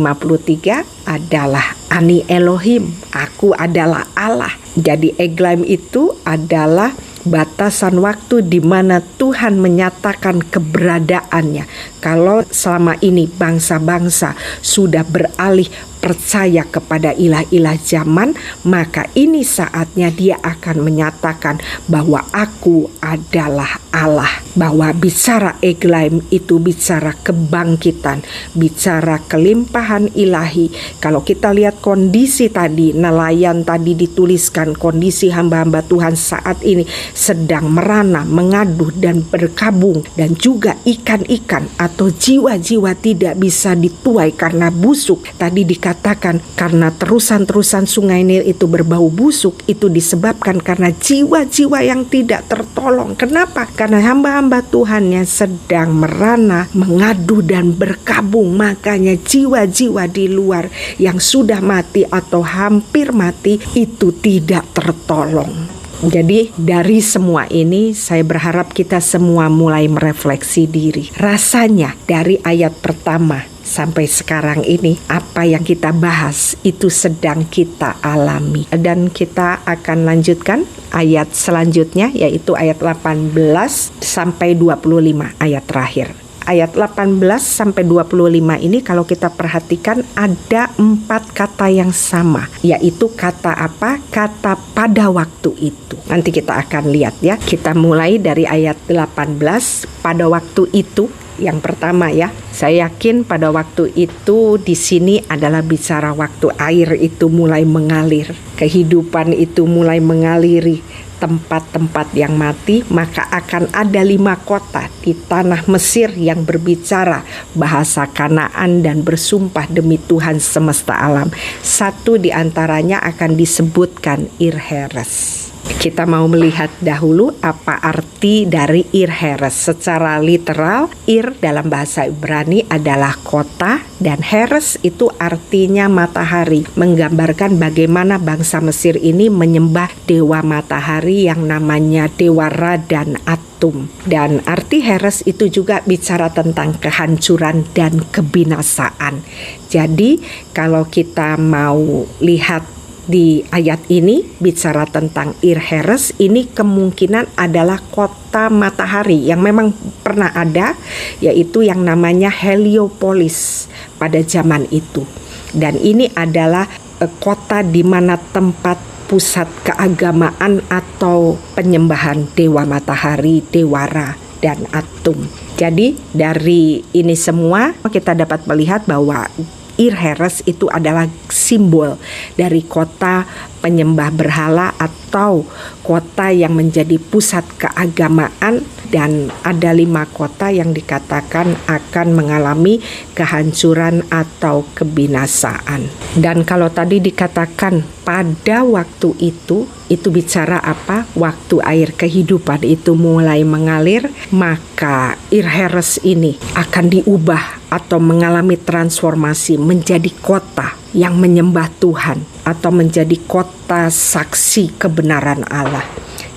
adalah Ani Elohim, aku adalah Allah. Jadi Eglaim itu adalah batasan waktu di mana Tuhan menyatakan keberadaannya. Kalau selama ini bangsa-bangsa sudah beralih percaya kepada ilah-ilah zaman, maka ini saatnya Dia akan menyatakan bahwa aku adalah Allah. Bahwa bicara Eglaim itu bicara kebangkitan, bicara kelimpahan ilahi. Kalau kita lihat kondisi tadi, nelayan tadi dituliskan kondisi hamba-hamba Tuhan saat ini sedang merana, mengaduh dan berkabung, dan juga ikan-ikan atau jiwa-jiwa tidak bisa dituai karena busuk. Tadi dikatakan karena terusan-terusan sungai Nil itu berbau busuk, itu disebabkan karena jiwa-jiwa yang tidak tertolong. Kenapa? Karena hamba-hamba Tuhan yang sedang merana, mengaduh dan berkabung, makanya jiwa-jiwa di luar yang sudah mati atau hampir mati itu tidak tertolong. Jadi dari semua ini saya berharap kita semua mulai merefleksi diri. Rasanya dari ayat pertama sampai sekarang ini apa yang kita bahas itu sedang kita alami. Dan kita akan lanjutkan ayat selanjutnya, yaitu ayat 18 sampai 25, ayat terakhir. Ayat 18 sampai 25 ini kalau kita perhatikan ada 4 kata yang sama, yaitu kata apa? Kata pada waktu itu. Nanti kita akan lihat ya. Kita mulai dari ayat 18, pada waktu itu. Yang pertama ya, saya yakin pada waktu itu di sini adalah bicara waktu air itu mulai mengalir, kehidupan itu mulai mengaliri tempat-tempat yang mati, maka akan ada 5 kota di tanah Mesir yang berbicara bahasa Kanaan dan bersumpah demi Tuhan semesta alam. Satu di antaranya akan disebutkan Ir-Heres. Kita mau melihat dahulu apa arti dari Ir-Heres. Secara literal, Ir dalam bahasa Ibrani adalah kota dan Heres itu artinya matahari, menggambarkan bagaimana bangsa Mesir ini menyembah dewa matahari yang namanya Dewa Ra dan Atum. Dan arti Heres itu juga bicara tentang kehancuran dan kebinasaan. Jadi kalau kita mau lihat di ayat ini bicara tentang Ir-Heres, ini kemungkinan adalah kota matahari yang memang pernah ada, yaitu yang namanya Heliopolis pada zaman itu. Dan ini adalah kota di mana tempat pusat keagamaan atau penyembahan dewa matahari, Dewa Ra dan Atum. Jadi dari ini semua kita dapat melihat bahwa Ir-Heres itu adalah simbol dari kota penyembah berhala atau kota yang menjadi pusat keagamaan dan ada 5 kota yang dikatakan akan mengalami kehancuran atau kebinasaan. Dan kalau tadi dikatakan pada waktu itu bicara apa? Waktu air kehidupan itu mulai mengalir, maka Irheres ini akan diubah atau mengalami transformasi menjadi kota yang menyembah Tuhan atau menjadi kota saksi kebenaran Allah.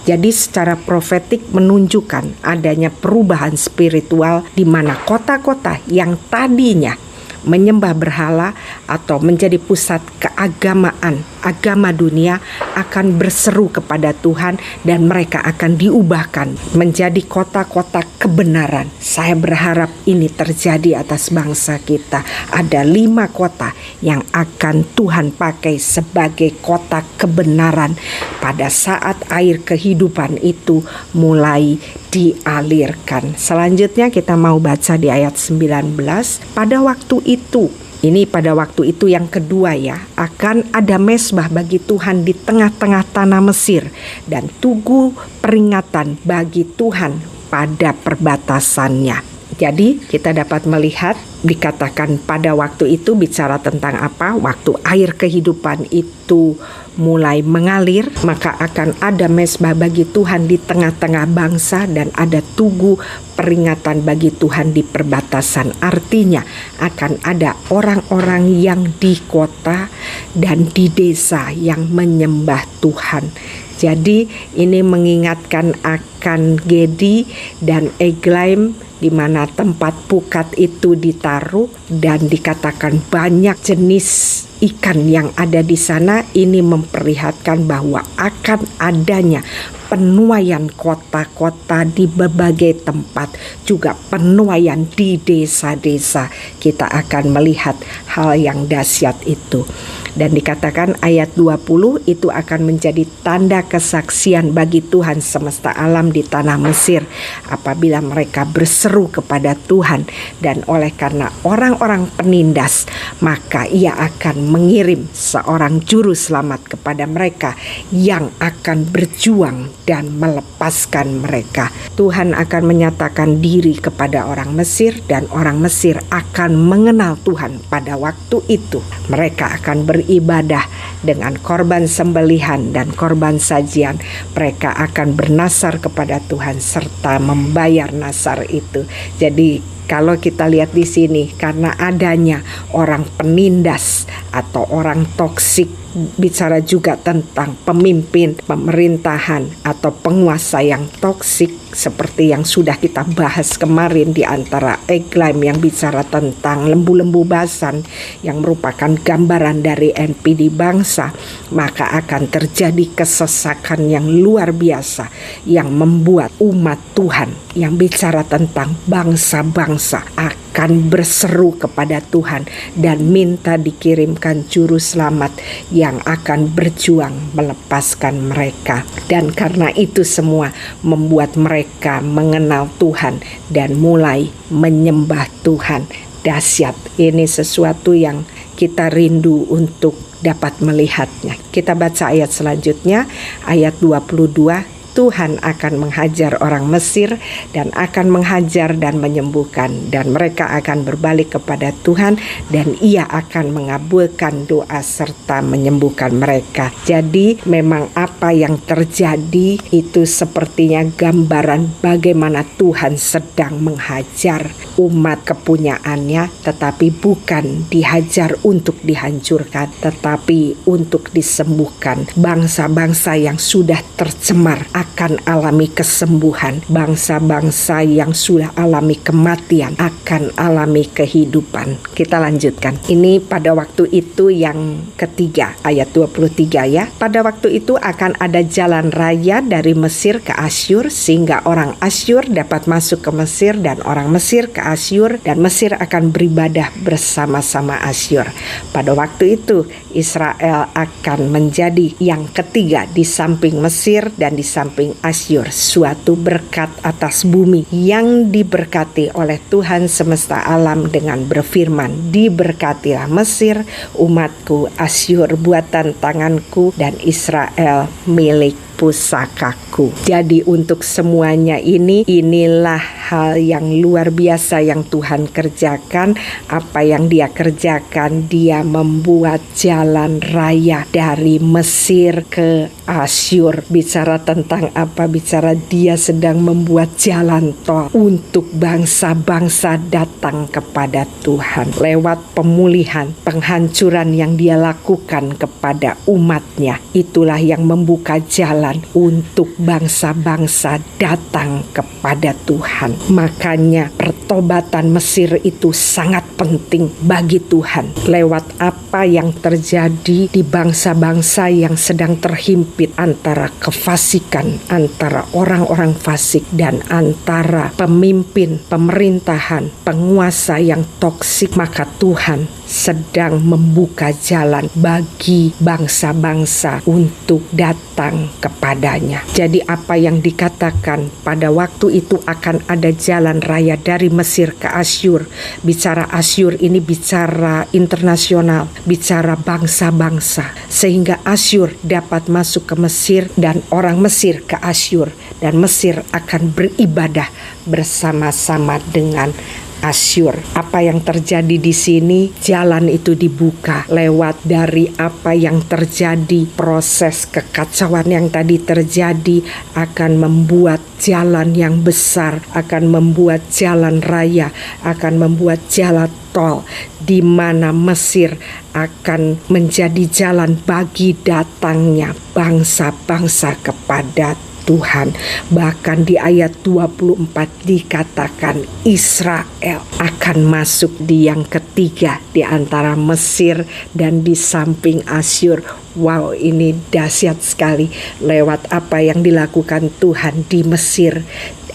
Jadi secara profetik menunjukkan adanya perubahan spiritual di mana kota-kota yang tadinya menyembah berhala atau menjadi pusat keagamaan, agama dunia akan berseru kepada Tuhan dan mereka akan diubahkan menjadi kota-kota kebenaran. Saya berharap ini terjadi atas bangsa kita. Ada 5 kota yang akan Tuhan pakai sebagai kota kebenaran pada saat air kehidupan itu mulai dialirkan. Selanjutnya kita mau baca di ayat 19. Pada waktu itu, ini pada waktu itu yang kedua ya, akan ada mezbah bagi Tuhan di tengah-tengah tanah Mesir dan tugu peringatan bagi Tuhan pada perbatasannya. Jadi kita dapat melihat dikatakan pada waktu itu bicara tentang apa? Waktu air kehidupan itu mulai mengalir, maka akan ada mezbah bagi Tuhan di tengah-tengah bangsa dan ada tugu peringatan bagi Tuhan di perbatasan. Artinya akan ada orang-orang yang di kota dan di desa yang menyembah Tuhan. Jadi ini mengingatkan akan Gedi dan Eglaim di mana tempat pukat itu ditaruh dan dikatakan banyak jenis ikan yang ada di sana. Ini memperlihatkan bahwa akan adanya penuaian kota-kota di berbagai tempat, juga penuaian di desa-desa. Kita akan melihat hal yang dahsyat itu. Dan dikatakan ayat 20 itu akan menjadi tanda kesaksian bagi Tuhan semesta alam di tanah Mesir apabila mereka berseru kepada Tuhan, dan oleh karena orang-orang penindas maka ia akan mengirim seorang juru selamat kepada mereka yang akan berjuang dan melepaskan mereka. Tuhan akan menyatakan diri kepada orang Mesir dan orang Mesir akan mengenal Tuhan pada waktu itu. Mereka akan beribadah dengan korban sembelihan dan korban sajian. Mereka akan bernasar kepada Tuhan serta membayar nasar itu. Jadi kalau kita lihat di sini, karena adanya orang penindas atau orang toksik, bicara juga tentang pemimpin pemerintahan atau penguasa yang toksik seperti yang sudah kita bahas kemarin di antara Eglaim yang bicara tentang lembu-lembu Basan yang merupakan gambaran dari NPD bangsa, maka akan terjadi kesesakan yang luar biasa yang membuat umat Tuhan yang bicara tentang bangsa-bangsa akan berseru kepada Tuhan dan minta dikirimkan juru selamat yang akan berjuang melepaskan mereka. Dan karena itu semua membuat mereka mengenal Tuhan dan mulai menyembah Tuhan. Dahsyat, ini sesuatu yang kita rindu untuk dapat melihatnya. Kita baca ayat selanjutnya, ayat 22. Tuhan akan menghajar orang Mesir dan akan menghajar dan menyembuhkan, dan mereka akan berbalik kepada Tuhan dan ia akan mengabulkan doa serta menyembuhkan mereka. Jadi memang apa yang terjadi itu sepertinya gambaran bagaimana Tuhan sedang menghajar umat kepunyaannya, tetapi bukan dihajar untuk dihancurkan, tetapi untuk disembuhkan. Bangsa-bangsa yang sudah tercemar akan alami kesembuhan. Bangsa-bangsa yang sudah alami kematian akan alami kehidupan. Kita lanjutkan. Ini pada waktu itu yang ketiga, ayat 23 ya. Pada waktu itu akan ada jalan raya dari Mesir ke Asyur sehingga orang Asyur dapat masuk ke Mesir dan orang Mesir ke Asyur, dan Mesir akan beribadah bersama-sama Asyur. Pada waktu itu Israel akan menjadi yang ketiga di samping Mesir dan di samping Asyur, suatu berkat atas bumi yang diberkati oleh Tuhan semesta alam dengan berfirman, diberkatilah Mesir, umatku, Asyur buatan tanganku, dan Israel milikku. pusakaku. Jadi untuk semuanya inilah hal yang luar biasa yang Tuhan kerjakan. Apa yang Dia kerjakan, Dia membuat jalan raya dari Mesir ke Asyur. Bicara tentang apa? Bicara Dia sedang membuat jalan tol untuk bangsa-bangsa datang kepada Tuhan lewat pemulihan, penghancuran yang Dia lakukan kepada umatnya. Itulah yang membuka jalan untuk bangsa-bangsa datang kepada Tuhan. Makanya pertobatan Mesir itu sangat penting bagi Tuhan. Lewat apa yang terjadi di bangsa-bangsa yang sedang terhimpit antara kefasikan, antara orang-orang fasik dan antara pemimpin, pemerintahan, penguasa yang toksik, maka Tuhan sedang membuka jalan bagi bangsa-bangsa untuk datang kepadanya. Jadi apa yang dikatakan pada waktu itu akan ada jalan raya dari Mesir ke Asyur. Bicara Asyur ini bicara internasional, bicara bangsa-bangsa. Sehingga Asyur dapat masuk ke Mesir dan orang Mesir ke Asyur. Dan Mesir akan beribadah bersama-sama dengan Asyur. Apa yang terjadi di sini? Jalan itu dibuka lewat dari apa yang terjadi. Proses kekacauan yang tadi terjadi akan membuat jalan yang besar, akan membuat jalan raya, akan membuat jalan tol di mana Mesir akan menjadi jalan bagi datangnya bangsa-bangsa kepada Tuhan. Bahkan di ayat 24 dikatakan Israel akan masuk di yang ketiga di antara Mesir dan di samping Asyur. Wow, ini dahsyat sekali. Lewat apa yang dilakukan Tuhan di Mesir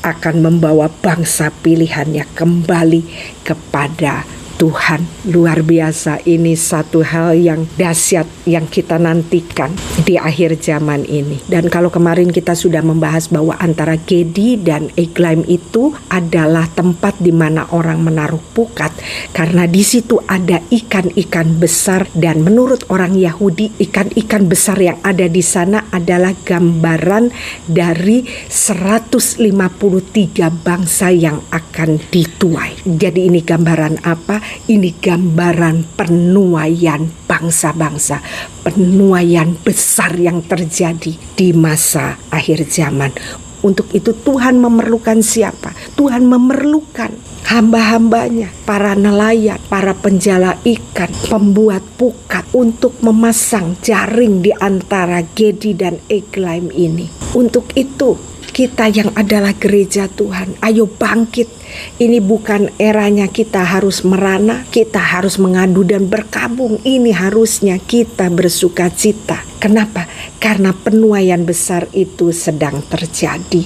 akan membawa bangsa pilihannya kembali kepada Tuhan. Luar biasa, ini satu hal yang dahsyat yang kita nantikan di akhir zaman ini. Dan kalau kemarin kita sudah membahas bahwa antara Gedi dan Eglaim itu adalah tempat di mana orang menaruh pukat, karena di situ ada ikan-ikan besar, dan menurut orang Yahudi ikan-ikan besar yang ada di sana adalah gambaran dari 153 bangsa yang akan dituai. Jadi ini gambaran apa? Ini gambaran penuaian bangsa-bangsa, penuaian besar yang terjadi di masa akhir zaman. Untuk itu Tuhan memerlukan siapa? Tuhan memerlukan hamba-hambanya, para nelayan, para penjala ikan, pembuat pukat untuk memasang jaring di antara Gedi dan Eglaim ini. Untuk itu kita yang adalah gereja Tuhan, ayo bangkit. Ini bukan eranya kita harus merana, kita harus mengadu dan berkabung. Ini harusnya kita bersuka cita. Kenapa? Karena penuaian besar itu sedang terjadi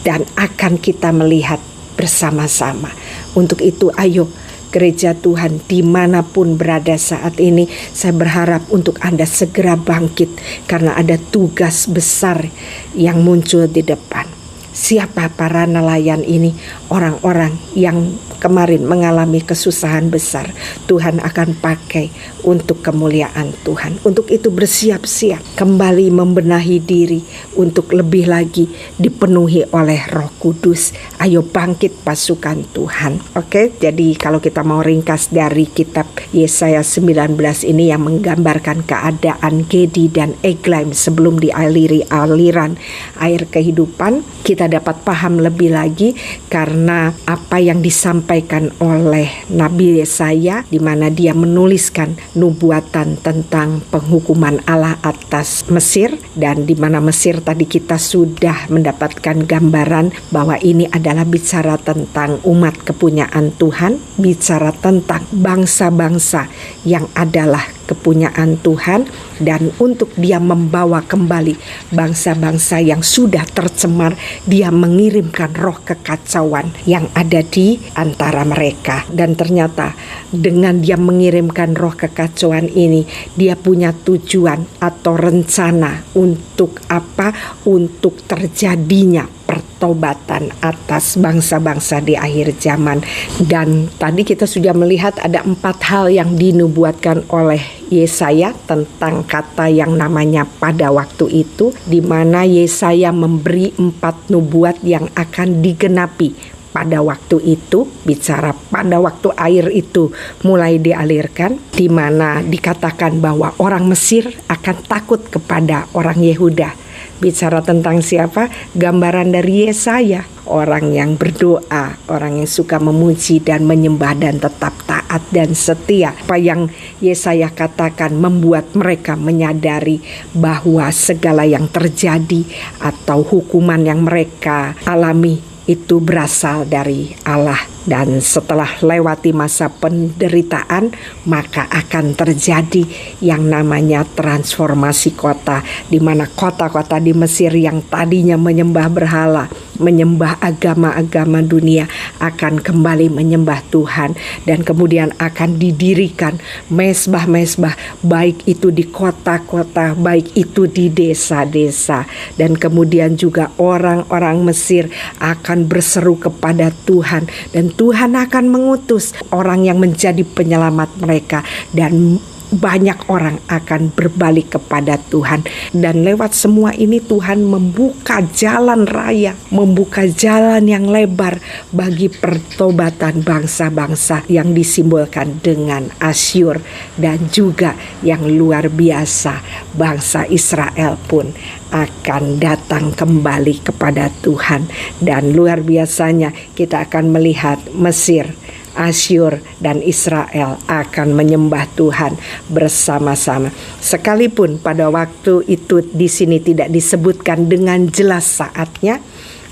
dan akan kita melihat bersama-sama. Untuk itu ayo gereja Tuhan dimanapun berada saat ini, saya berharap untuk Anda segera bangkit karena ada tugas besar yang muncul di depan. Siapa para nelayan ini? Orang-orang yang kemarin mengalami kesusahan besar. Tuhan akan pakai untuk kemuliaan Tuhan. Untuk itu bersiap-siap kembali membenahi diri untuk lebih lagi dipenuhi oleh Roh Kudus. Ayo bangkit pasukan Tuhan. Oke, jadi kalau kita mau ringkas dari kitab Yesaya 19 ini yang menggambarkan keadaan Gedi dan Eglaim sebelum dialiri aliran air kehidupan, kita dapat paham lebih lagi karena apa yang disampaikan oleh Nabi Yesaya, di mana dia menuliskan nubuatan tentang penghukuman Allah atas Mesir, dan di mana Mesir tadi kita sudah mendapatkan gambaran bahwa ini adalah bicara tentang umat kepunyaan Tuhan, bicara tentang bangsa-bangsa yang adalah kepunyaan Tuhan, dan untuk dia membawa kembali bangsa-bangsa yang sudah tercemar, dia mengirimkan roh kekacauan yang ada di antara mereka. Dan ternyata dengan dia mengirimkan roh kekacauan ini, dia punya tujuan atau rencana untuk apa? Untuk terjadinya pertobatan atas bangsa-bangsa di akhir zaman. Dan tadi kita sudah melihat ada 4 hal yang dinubuatkan oleh Yesaya tentang kata yang namanya pada waktu itu, di mana Yesaya memberi 4 nubuat yang akan digenapi pada waktu itu. Bicara pada waktu air itu mulai dialirkan, di mana dikatakan bahwa orang Mesir akan takut kepada orang Yehuda. Bicara tentang siapa? Gambaran dari Yesaya, orang yang berdoa, orang yang suka memuji dan menyembah dan tetap taat dan setia. Apa yang Yesaya katakan membuat mereka menyadari bahwa segala yang terjadi atau hukuman yang mereka alami itu berasal dari Allah, dan setelah lewati masa penderitaan maka akan terjadi yang namanya transformasi kota, di mana kota-kota di Mesir yang tadinya menyembah berhala, menyembah agama-agama dunia akan kembali menyembah Tuhan, dan kemudian akan didirikan mezbah-mezbah, baik itu di kota-kota, baik itu di desa-desa, dan kemudian juga orang-orang Mesir akan berseru kepada Tuhan, dan Tuhan akan mengutus orang yang menjadi penyelamat mereka, dan banyak orang akan berbalik kepada Tuhan. Dan lewat semua ini Tuhan membuka jalan raya, membuka jalan yang lebar bagi pertobatan bangsa-bangsa yang disimbolkan dengan Asyur, dan juga yang luar biasa, bangsa Israel pun akan datang kembali kepada Tuhan. Dan luar biasanya kita akan melihat Mesir, Asyur, dan Israel akan menyembah Tuhan bersama-sama. Sekalipun pada waktu itu di sini tidak disebutkan dengan jelas saatnya,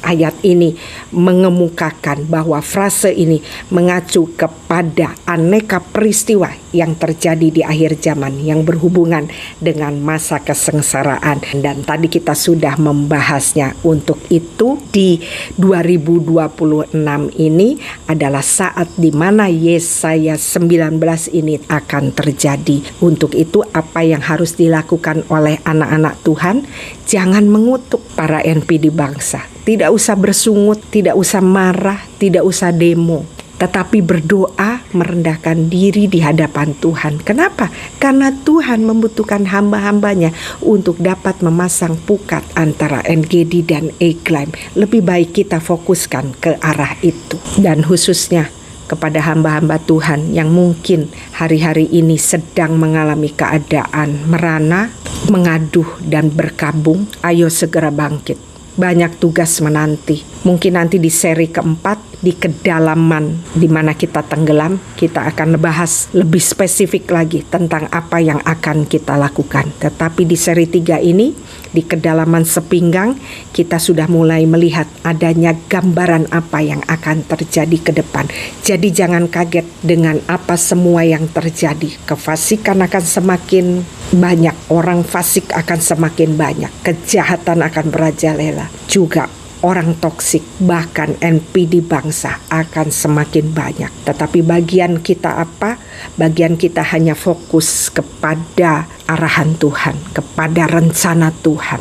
ayat ini mengemukakan bahwa frase ini mengacu kepada aneka peristiwa yang terjadi di akhir zaman yang berhubungan dengan masa kesengsaraan. Dan tadi kita sudah membahasnya. Untuk itu di 2026 ini adalah saat di mana Yesaya 19 ini akan terjadi. Untuk itu apa yang harus dilakukan oleh anak-anak Tuhan? Jangan mengutuk para NPD bangsa. Tidak usah bersungut, tidak usah marah, tidak usah demo, tetapi berdoa, merendahkan diri di hadapan Tuhan. Kenapa? Karena Tuhan membutuhkan hamba-hambanya untuk dapat memasang pukat antara NGD dan Eglaim. Lebih baik kita fokuskan ke arah itu. Dan khususnya kepada hamba-hamba Tuhan yang mungkin hari-hari ini sedang mengalami keadaan merana, mengaduh dan berkabung, ayo segera bangkit. Banyak tugas menanti. Mungkin nanti di seri keempat, di kedalaman di mana kita tenggelam, kita akan bahas lebih spesifik lagi tentang apa yang akan kita lakukan. Tetapi di seri 3 ini, di kedalaman sepinggang, kita sudah mulai melihat adanya gambaran apa yang akan terjadi ke depan. Jadi jangan kaget dengan apa semua yang terjadi. Kefasikan akan semakin banyak, orang fasik akan semakin banyak, kejahatan akan merajalela, juga orang toksik, bahkan NPD bangsa akan semakin banyak. Tetapi bagian kita apa? Bagian kita hanya fokus kepada arahan Tuhan, kepada rencana Tuhan.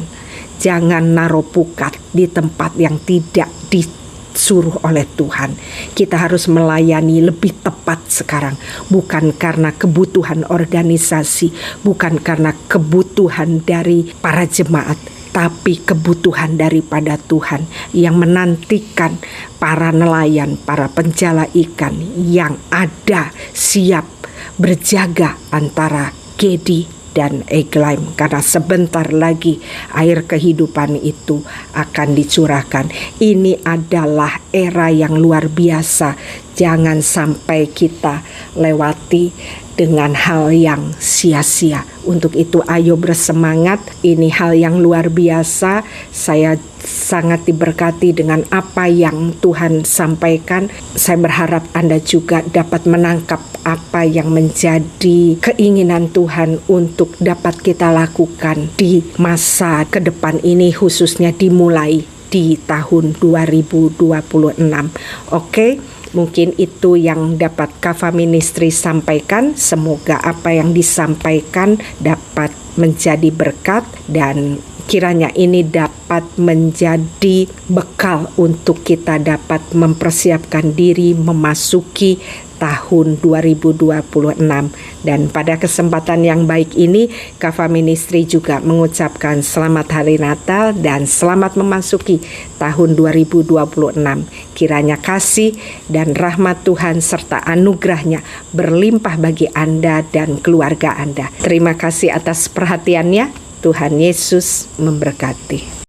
Jangan naruh pukat di tempat yang tidak disuruh oleh Tuhan. Kita harus melayani lebih tepat sekarang, bukan karena kebutuhan organisasi, bukan karena kebutuhan dari para jemaat, tapi kebutuhan daripada Tuhan yang menantikan para nelayan, para penjala ikan yang ada siap berjaga antara Gedi dan Eglaim, karena sebentar lagi air kehidupan itu akan dicurahkan. Ini adalah era yang luar biasa. Jangan sampai kita lewati dengan hal yang sia-sia. Untuk itu ayo bersemangat. Ini hal yang luar biasa. Saya sangat diberkati dengan apa yang Tuhan sampaikan. Saya berharap Anda juga dapat menangkap apa yang menjadi keinginan Tuhan untuk dapat kita lakukan di masa ke depan ini, khususnya dimulai di tahun 2026. Oke? Mungkin itu yang dapat Kava Ministry sampaikan. Semoga apa yang disampaikan dapat menjadi berkat, dan kiranya ini dapat dapat menjadi bekal untuk kita dapat mempersiapkan diri memasuki tahun 2026. Dan pada kesempatan yang baik ini, Kava Ministry juga mengucapkan selamat Hari Natal dan selamat memasuki tahun 2026. Kiranya kasih dan rahmat Tuhan serta anugerahnya berlimpah bagi Anda dan keluarga Anda. Terima kasih atas perhatiannya. Tuhan Yesus memberkati.